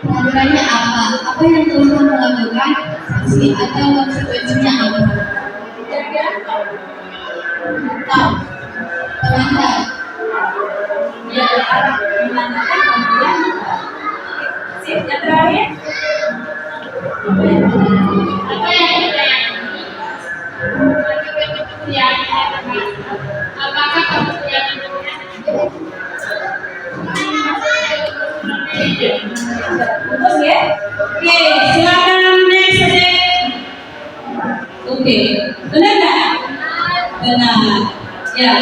Peraturannya apa? Apa yang telah kamu lakukan? Sanksi atau konsekuensinya apa? Kira-kira? Tahu. Terangkan. Dia berarah menanyakan kemudian. Sip, yang terakhir. Apa yang apakah kamu punya Bagus ya? Oke, silakan next aja. Oke, benar nggak? Benar. Ya,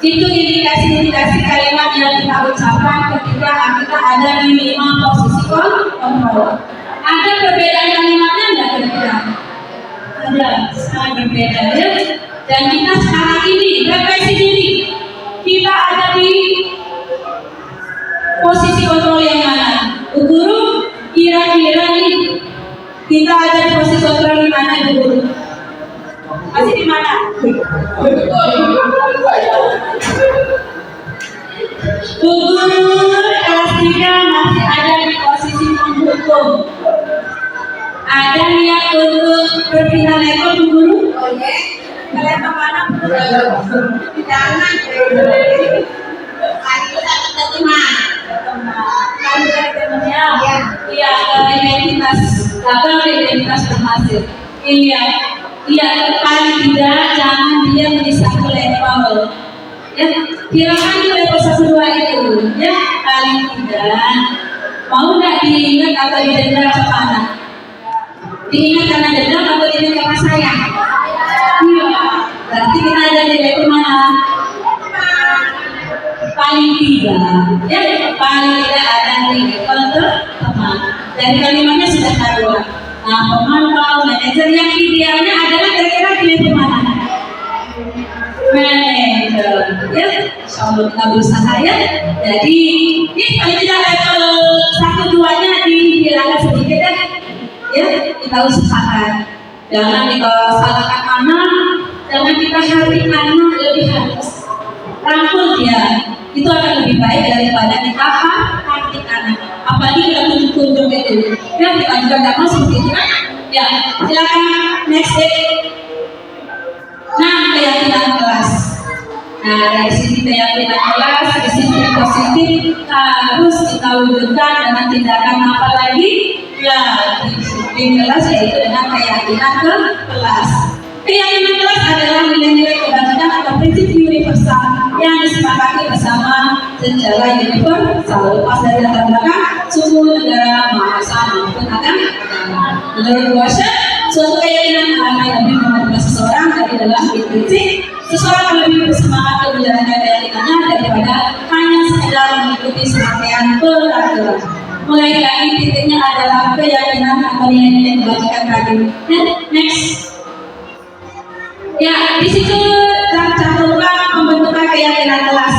itu indikasi-indikasi kalimat yang kita ucapkan ketika kita ada di 5 posisi kontrol. Ada perbedaan kalimatnya enggak kira-kira? Ada, sangat berbeda ya. Dan kita sekarang ini refleksi diri. Kita ada di posisi kontrol yang mana? Bu Guru, kira-kira nih kita ada di posisi kontrol di mana, Bu Guru? Masih di mana? Bu Guru kelas 3 masih ada di posisi menghukum. Ada niat untuk berpindah level, Bu Guru? Oke. Kalian kemana? Jangan. Hari kita ketemu. Kan dari temennya? Iya, ke identitas gagal ke identitas berhasil. Iya, paling tidak jangan dia di satu level. Ya, kirakan di level 1, 2 itu, ya paling tidak. Mau nggak diingat atau didenda sama anak? Diingat karena dendam atau diingat karena sayang? Iya, berarti kita ada di level mana? Paling tidak, ya paling tidak ada di level teman. Dari kalimatnya sudah tahu. Nah, pemantau manajer yang idealnya adalah kira-kira di level mana? Manajer, ya. Insyaallah kita berusaha ya. Jadi ini paling tidak level 1, 2-nya dihilangkan sedikit ya. Ya, kita usahakan. Jangan kita salahkan anak, jangan kita hati anak lebih halus. Rangkul dia, itu akan lebih baik daripada kita hati anak. Apalagi kita tunjuk-tunjuk itu, ya kita juga nggak mau seperti itu kan? Ya, silakan next day. Nah, keyakinan kelas. Nah, dari sini keyakinan kelas, disiplin positif harus kita wujudkan dengan tindakan apa lagi? Ya, disiplin kelas yaitu dengan keyakinan kelas. Keyakinan kelas adalah nilai-nilai kebajikan atau prinsip universal yang disepakati bersama secara universal. Lepas dari latar belakang suku, negara, bahasa maupun agama. Menurut Washa, suatu keyakinan akan lebih memotivasi seseorang dari dalam prinsip. Seseorang lebih bersemangat untuk menjalankan keyakinannya daripada hanya sekedar mengikuti serangkaian peraturan. Mulai dari titiknya adalah keyakinan atau nilai-nilai kebajikan tadi. Next. Ya, di situ cantumkan pembentukan keyakinan kelas.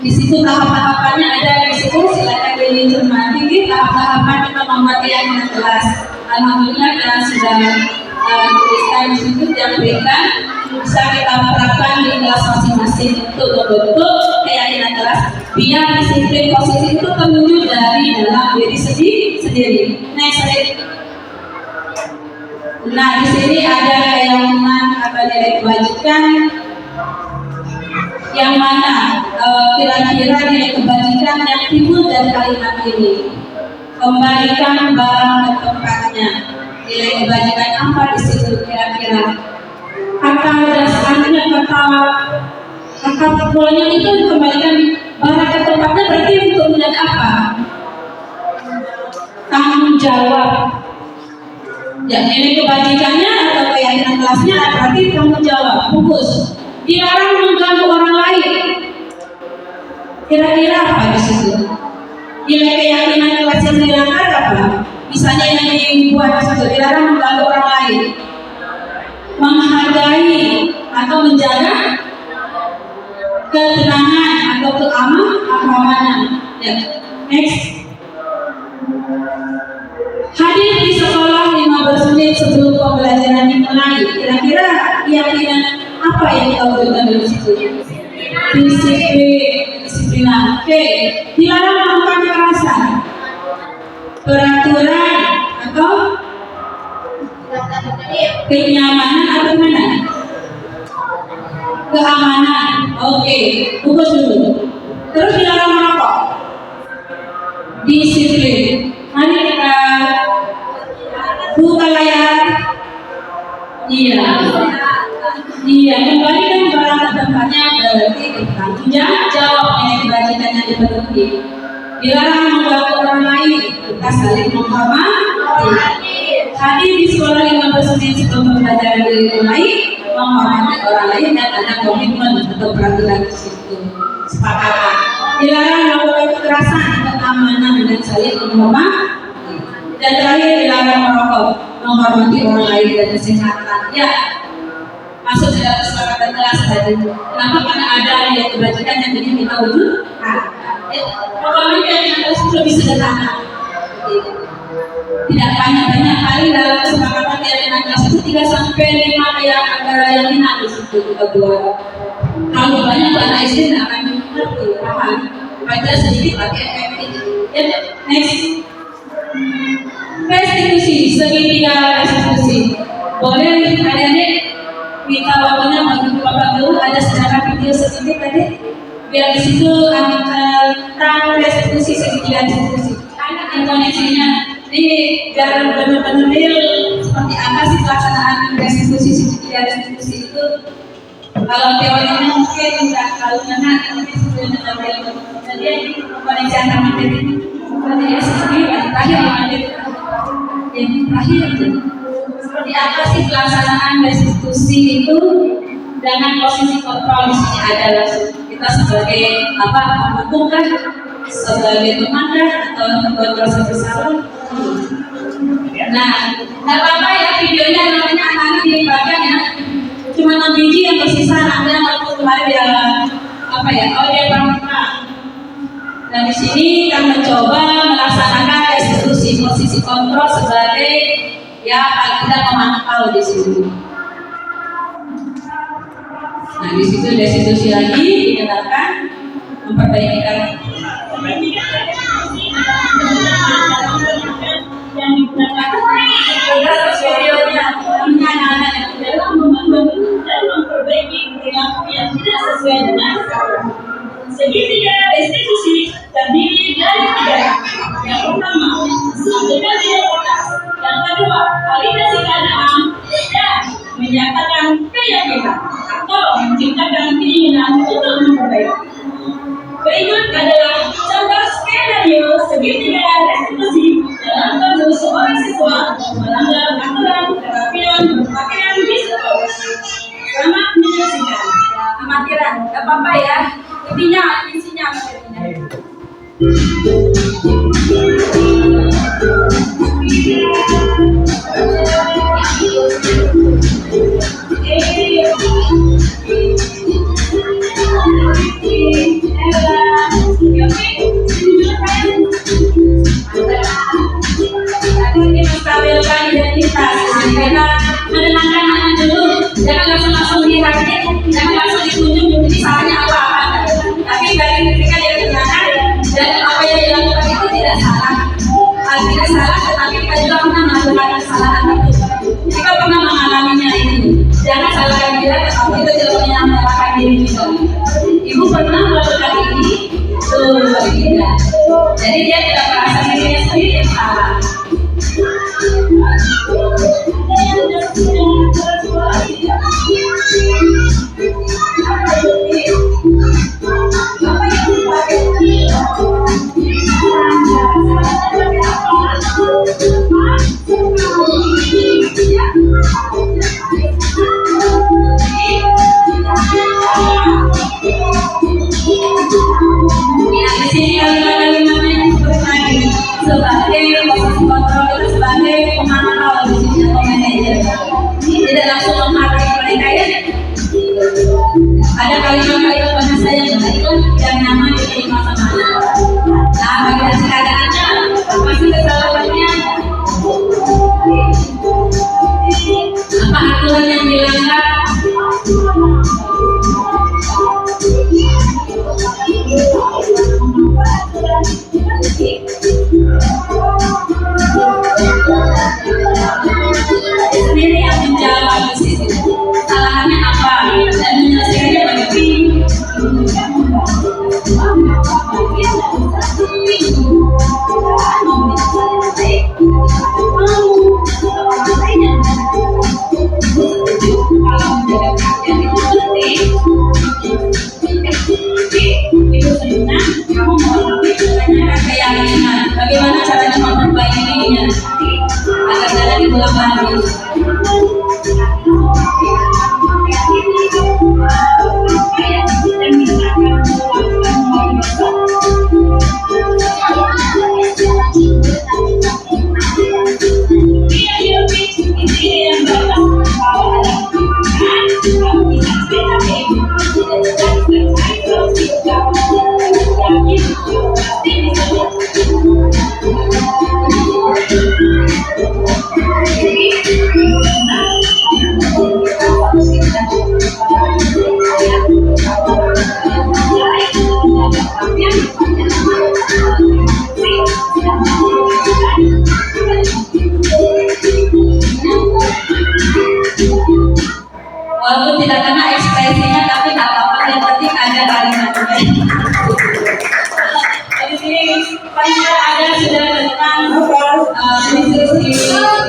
Di situ tahap-tahapannya ada di situ, silakan dicermati tahap-tahapan kita membuat keyakinan kelas. Alhamdulillah kita sudah tuliskan di situ yang berikan bisa kita terapkan di kelas masing-masing untuk membentuk keyakinan kelas biar disiplin positif itu terwujud dari dalam diri sendiri. Next slide. Nah, di sini ada keyakinan atau nilai kebajikan yang mana kira-kira nilai kebajikan yang timbul dari kalimat ini. Kembalikan barang ke tempatnya. Nilai kebajikan apa di situ kira-kira? Kata dasarnya, kata pokoknya itu kembalikan barang ke tempatnya berarti untuk menjadi apa? Tanggung jawab. Ya, nilai kebajikannya atau keyakinan kelasnya berarti tanggung jawab, fokus. Dilarang mengganggu orang lain. Kira-kira apa di situ? Nilai keyakinan kelas yang dilanggar apa? Misalnya yang dibuat di situ dilarang mengganggu orang lain, menghargai atau menjaga ketenangan atau keamanan. Ya, next. Hadir di sekolah 15 menit sebelum pembelajaran dimulai. Kira-kira keyakinan apa yang kita wujudkan dari situ? Disiplinan. Oke. Dilarang melakukan kekerasan. Peraturan atau kenyamanan atau mana? Keamanan. Oke. Fokus dulu. Terus dilarang merokok. Disiplin. Mari kita buka layar. Iya, kembalikan barang ke tempatnya berarti tanggung jawab yang kebajikan yang dipenuhi. Dilarang mengganggu orang lain, kita saling menghormati. Hadir di sekolah 15 menit sebelum pembelajaran dimulai, menghormati orang lain dan ada komitmen atau peraturan di situ. Sepakatan. Dilarang melakukan kekerasan, keamanan dan saling menghormati. Dan terakhir dilarang merokok, menghormati orang lain dan kesehatan. Ya, masuk dalam kesepakatan kelas tadi. Kenapa? Karena ada nilai kebajikan yang ingin kita wujudkan. Pokoknya yang kita lebih sederhana. Tidak banyak kali dalam kesepakatan keyakinan kelas itu 3 sampai 5 kayak keyakinan di situ kita buat. Kalau banyak anak SD tidak akan mengerti, paham? Baca sedikit pakai efektif. Ya, next. Restitusi, segitiga restitusi. Boleh adik-adik kita waktunya bagi Bapak dulu ada secara video sedikit tadi. Biar di situ tentang restitusi, segitiga restitusi. Ada koneksinya. Ini biar benar-benar real seperti apa sih pelaksanaan restitusi, segitiga restitusi itu. Kalau teorinya mungkin tidak terlalu kena, tapi sebenarnya dalam ilmu. Jadi koneksi antara materi ini seperti SSB yang terakhir seperti apa sih pelaksanaan restitusi itu dengan posisi kontrol di sini ada langsung kita sebagai apa pendukung kan, sebagai teman kan, atau kontrol sebesar. Nah, nggak apa-apa ya videonya namanya anak dilibatkan ya. Cuma 6 biji yang tersisa nantinya waktu kemarin dia apa ya? Oh dia pramuka. Dan di sini kita mencoba melaksanakan restitusi posisi kontrol sebagai ya paling tidak memantau di sini. Nah di situ restitusi lagi dikatakan memperbaiki yang digunakan videonya anak-anak dalam membangun dan memperbaiki perilaku yang tidak sesuai dengan segitiga restitusi terdiri dari 3. Yang pertama, dengan identitas. Yang kedua, validasi keadaan dan menyatakan keyakinan atau menciptakan keinginan untuk memperbaiki. Berikut adalah contoh skenario segitiga restitusi dalam kasus seorang siswa melanggar aturan kerapian berpakaian di sekolah. Selamat menyaksikan. Amatiran, gak apa-apa ya. Intinya, isinya materinya. Stabilkan identitas, kita menenangkan anak dulu, jangan langsung dirakit, jangan langsung ditunjuk misalnya apa, tapi dari ketika dia tenangkan dan apa yang dilakukan itu tidak salah, tidak salah, tetapi kita juga pernah melakukan kesalahan itu. Jika pernah mengalaminya ini, jangan salahkan dia, tetapi kita tidak pernah menyalahkan diri kita. Ibu pernah melakukan ini, tidak. Jadi dia tidak merasa dirinya sendiri yang salah. Ada kalimat-kalimat bahasa yang baik yang nama diterima sama anak. Nah, bagi keadaannya masih kesalahannya. Apa aturan yang dilanggar? Sendiri yang menjawab di sini. Kesalahannya apa dan menyelesaikannya bagaimana? Bagaimana caranya memperbaiki dirinya agar tidak diulang lagi? Apabila ada sudah tentang diskusi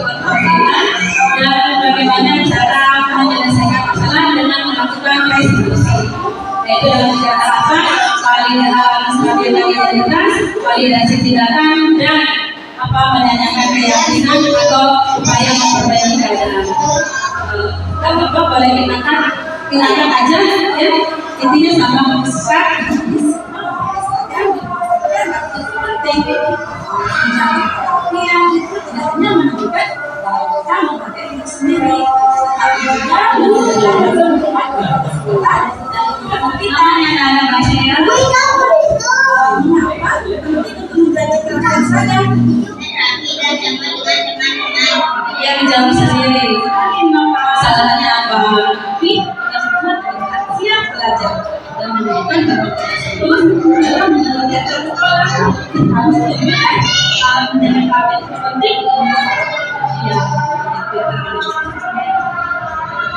pertanyaan dan bagaimana cara menyelesaikan masalah dengan melakukan restitusi, yaitu dalam tiga tahapan: validasi, validasi tindakan, dan menanyakan keyakinan atau upaya memperbaiki keadaan. Bapak boleh kenakan aja ya, intinya sama suka. Yang tidak menemukan kamu pakai itu sendiri. Kita yang ada bahasanya. Mengapa? Itu menjadi kerajaan saya. Dia menjawab sendiri. Salahnya apa? Tapi siap belajar dan menunjukkan bahwa tersebut dalam menyelesaikan sekolah harus menjadi hal yang penting. Ya,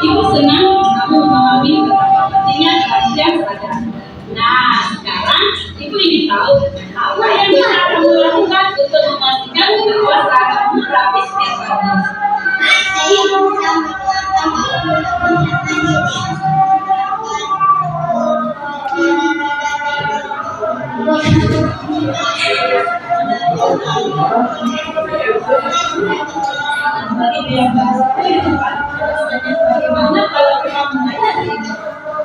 Ibu senang kamu memahami betapa pentingnya perhatian pada. Nah, sekarang Ibu ingin tahu apa yang bisa kamu lakukan untuk memastikan bahwa kamu rapi setiap hari. Bagaimana kalau kita mulai dari ini?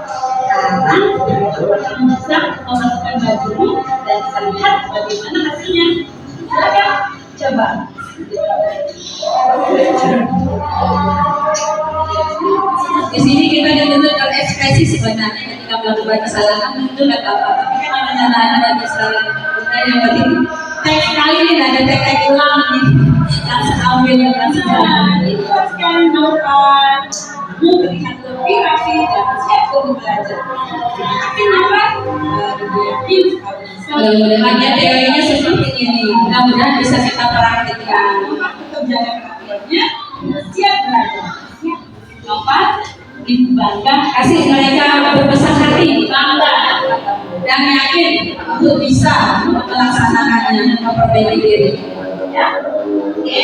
Sekarang kamu bisa memasukkan bajumu dan bisa lihat bagaimana hasilnya. Silakan coba. Di sini kita dituntut berekspresi sebenarnya ketika melakukan kesalahan itu nggak apa-apa, tapi kan namanya anak-anak dan kesalahan yang penting teks kali ini nggak ada teks ulang nih, langsung ambil langsung jalan. Itu sekarang melakukan kamu terlihat lebih rapi dan siap untuk belajar. Yakin apa? Yakin. Mudah-mudahan ya teorinya seperti ini. Mudah-mudahan bisa kita praktikkan. Untuk jaga perhatiannya, siap belajar. Apa? Ibu bangga, kasih mereka berbesar hati, bangga dan yakin untuk bisa melaksanakannya, memperbaiki diri. Ya, oke.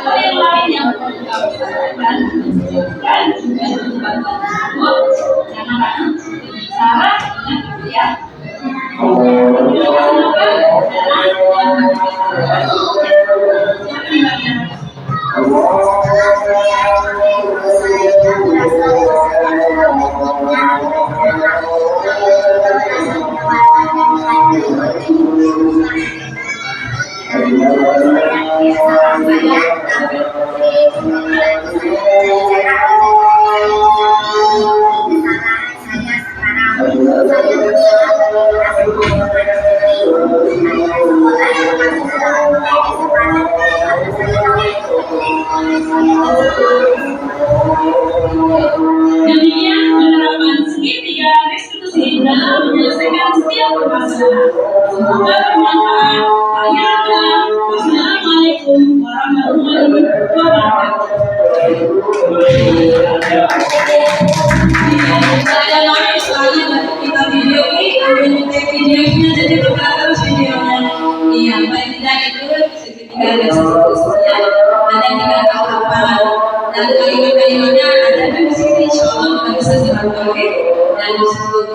Kalau yang lain yang perlu kamu sampaikan dan juga membantu kamu, jangan bicara dengan dia. Demikian penerapan segitiga restitusi dalam menyelesaikan setiap permasalahan. Semoga bermanfaat. Akhir kata, wassalamualaikum warahmatullahi wabarakatuh. Ada lagi soalnya kita video ini, ambil videonya jadi buka terus videonya. Iya, paling tidak itu segitiga restitusinya ada 3 tahapan. Dan kalimat-kalimatnya ada di sini, insya Allah kita bisa silaturahmi dan disebut.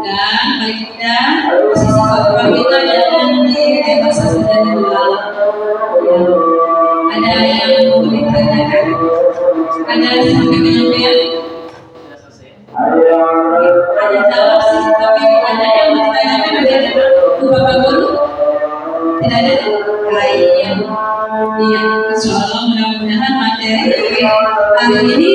Dan paling tidak posisi korban kita jangan ditembak satu dan dua. Ada yang mau ditanyakan? Ada sampai penyampaian? Ada jawab sih, tapi ada yang mau ditanyakan dari Bapak Guru? Tidak ada? Iya. Iya, insyaallah mudah-mudahan materi hari ini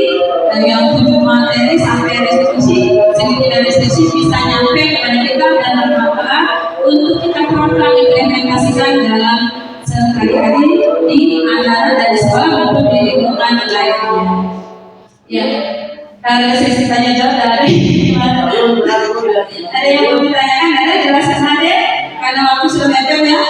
yang 7 materi sampai restitusi, segitiga restitusi bisa nyampe kepada kita dan bermanfaat untuk kita terapkan implementasikan dalam sehari-hari di anak-anak dan di sekolah maupun di lingkungan lainnya. Ya, ada sesi tanya jawab dari ada yang mau ditanyakan? Ada jelaskan saja karena waktu sudah mepet ya.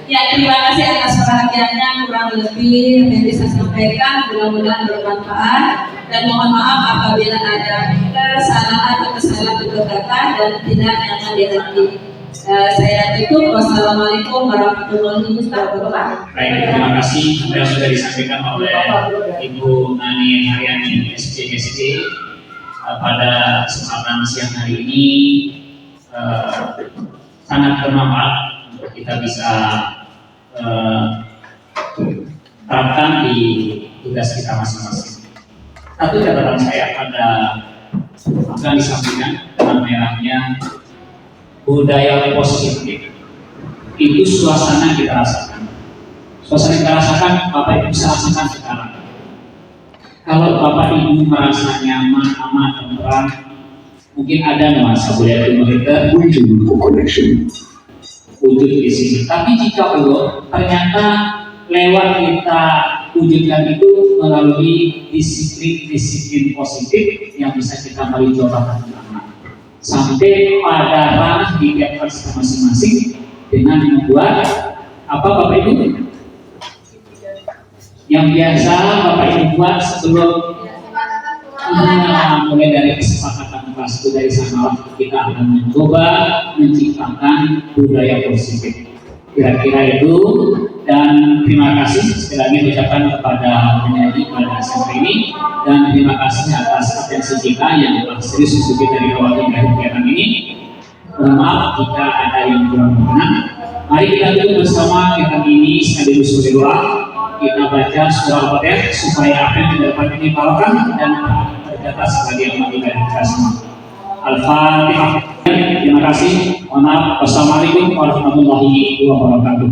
Ya, terima kasih atas perhatiannya, kurang lebih yang bisa sampaikan mudah-mudahan bermanfaat dan mohon maaf apabila ada kesalahan atau kesalahan tutur kata dan tidak nyaman di hati. Saya itu wassalamualaikum warahmatullahi wabarakatuh. Baik, terima kasih apa yang sudah disampaikan oleh Ibu Nani Haryani SCSD pada kesempatan siang hari ini. Sangat bermanfaat untuk kita bisa terapkan di tugas kita masing-masing. Satu catatan saya pada apa yang disampaikan dengan merahnya budaya positif itu suasana kita rasakan. Suasana kita rasakan, Bapak Ibu bisa rasakan sekarang. Kalau Bapak Ibu merasa nyaman, aman, tenang, mungkin ada nuansa budaya militer wujud di sini. Tapi jika belum, ternyata lewat kita wujudkan itu melalui disiplin positif yang bisa kita mari coba sampai pada ranah di level masing-masing dengan membuat apa Bapak Ibu yang biasa Bapak Ibu buat sebelum mulai dari kesepakatan kelas itu. Dari sana kita akan mencoba menciptakan budaya positif kira-kira itu. Dan terima kasih sekali lagi ucapkan kepada penyanyi pada acara ini, dan terima kasih atas atensi kita yang telah serius mengikuti dari awal hingga kegiatan ini. Mohon maaf jika ada yang kurang berkenan. Mari kita duduk bersama kita ini sekaligus berdoa. Kita baca surah Al-Fatihah supaya apa yang kita dapat dipalkan dan tercatat sebagai amal ibadah kita semua. Al-Fatihah. Terima kasih. Mohon maaf. Wassalamualaikum warahmatullahi wabarakatuh.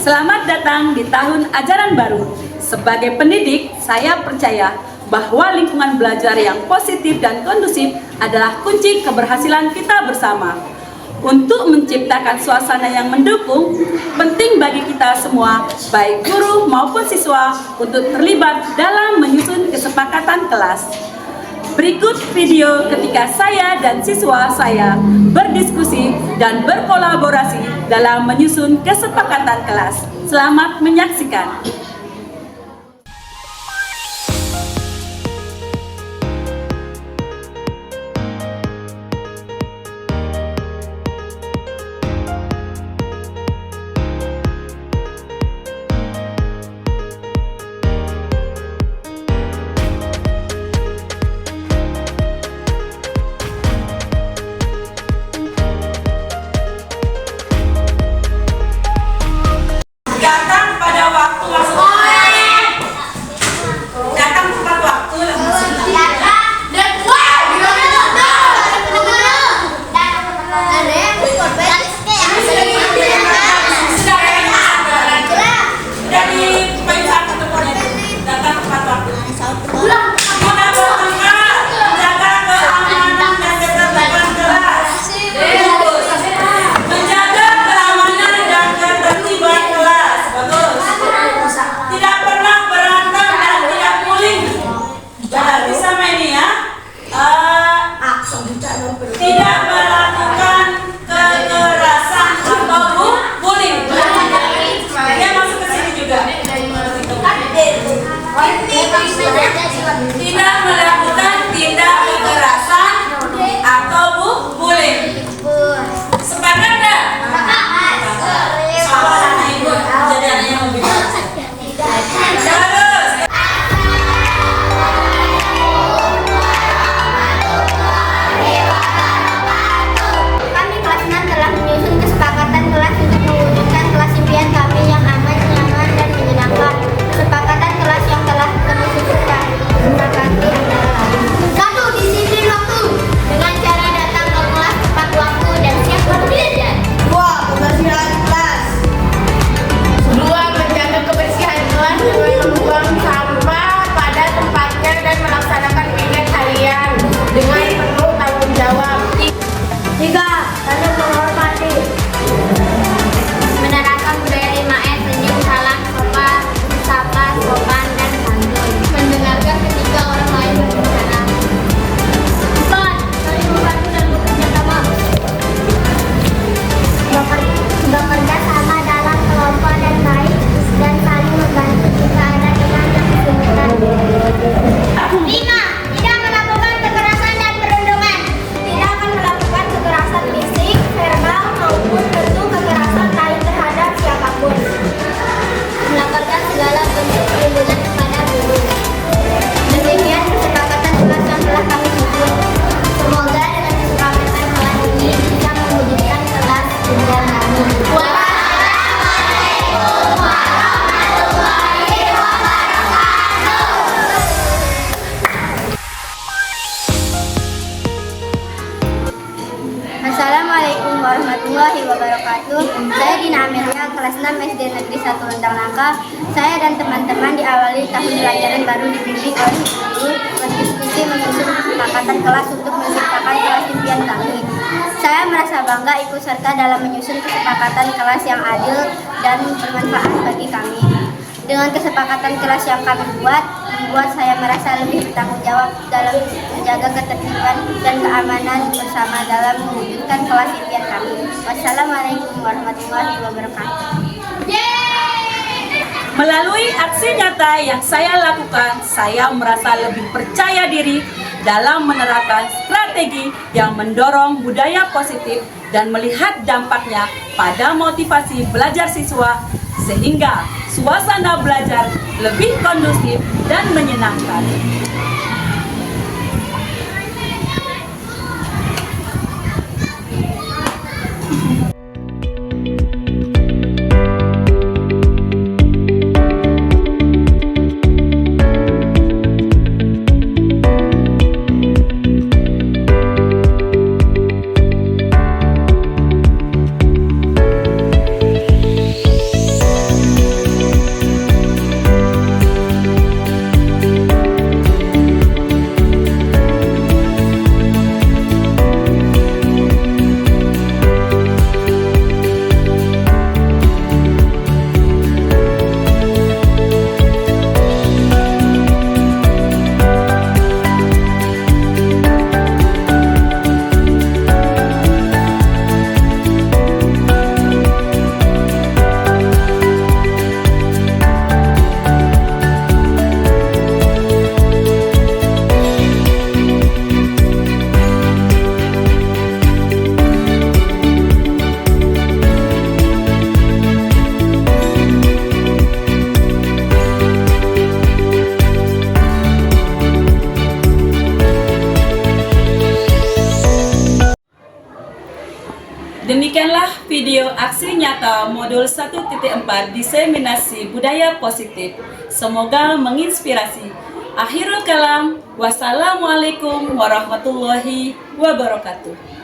Selamat datang di tahun ajaran baru. Sebagai pendidik, saya percaya bahwa lingkungan belajar yang positif dan kondusif adalah kunci keberhasilan kita bersama. Untuk menciptakan suasana yang mendukung, penting bagi kita semua, baik guru maupun siswa, untuk terlibat dalam menyusun kesepakatan kelas. Berikut video ketika saya dan siswa saya berdiskusi dan berkolaborasi dalam menyusun kesepakatan kelas. Selamat menyaksikan. Datang pada waktu masuk datang tepat waktu dari pencatat teleponnya datang tepat waktu. Mudah bersemangat, menjaga keamanan dan ketertiban kelas. Menjaga keamanan dan ketertiban kelas. Bagus. Tidak pernah berantem dan tidak bullying. Jangan bisa main ya. Tidak melakukan kekerasan atau bullying. Dia masuk ke sini juga. Tidak melakukan tindak kekerasan atau bullying. Sepakat enggak? Soal anak ibu jadi anak yang lebih bagus. Kami kelas 6 telah menyusun kesepakatan kelas untuk mewujudkan kelas impian kami yang aman, nyaman, dan menyenangkan. Kesepakatan kelas yang telah kami susunkan disepakati adalah: 1. Disiplin waktu dengan cara datang ke kelas tepat waktu dan siap belajar. 2. Kebersihan kelas. 2. Menjaga kebersihan kelas dengan membuang sampah pada tempatnya dan melaksanakan kegiatan harian dengan penuh tanggung jawab. 3. Saling menghormati, menerapkan budaya 5S, senyum, salam, sopan, sapa, sopan, dan santun. Mendengarkan ketika orang lain berbicara. 4. Saling membantu dan bekerja sama. Bekerja sama dalam kelompok dan baik, dan saling membantu jika ada dengan kesulitan. 5. Tidak melakukan kekerasan dan perundungan. Tidak akan melakukan kekerasan fisik, Assalamualaikum warahmatullahi wabarakatuh. Saya Dina Amelia, kelas 6 SD Negeri 1 Lentang Nangka. Saya dan teman-teman diawali tahun pelajaran baru dibimbing oleh guru berdiskusi menyusun kesepakatan kelas untuk menciptakan kelas impian kami. Saya merasa bangga ikut serta dalam menyusun kesepakatan kelas yang adil dan bermanfaat bagi kami. Dengan kesepakatan kelas yang kami membuat saya merasa lebih bertanggung jawab dalam menjaga ketertiban dan keamanan bersama dalam mewujudkan kelas impian kami. Wassalamualaikum warahmatullahi wabarakatuh. Melalui aksi nyata yang saya lakukan, saya merasa lebih percaya diri dalam menerapkan strategi yang mendorong budaya positif dan melihat dampaknya pada motivasi belajar siswa, sehingga suasana belajar lebih kondusif dan menyenangkan. Demikianlah video aksi nyata modul 1.4 diseminasi budaya positif. Semoga menginspirasi. Akhirul kalam, wassalamualaikum warahmatullahi wabarakatuh.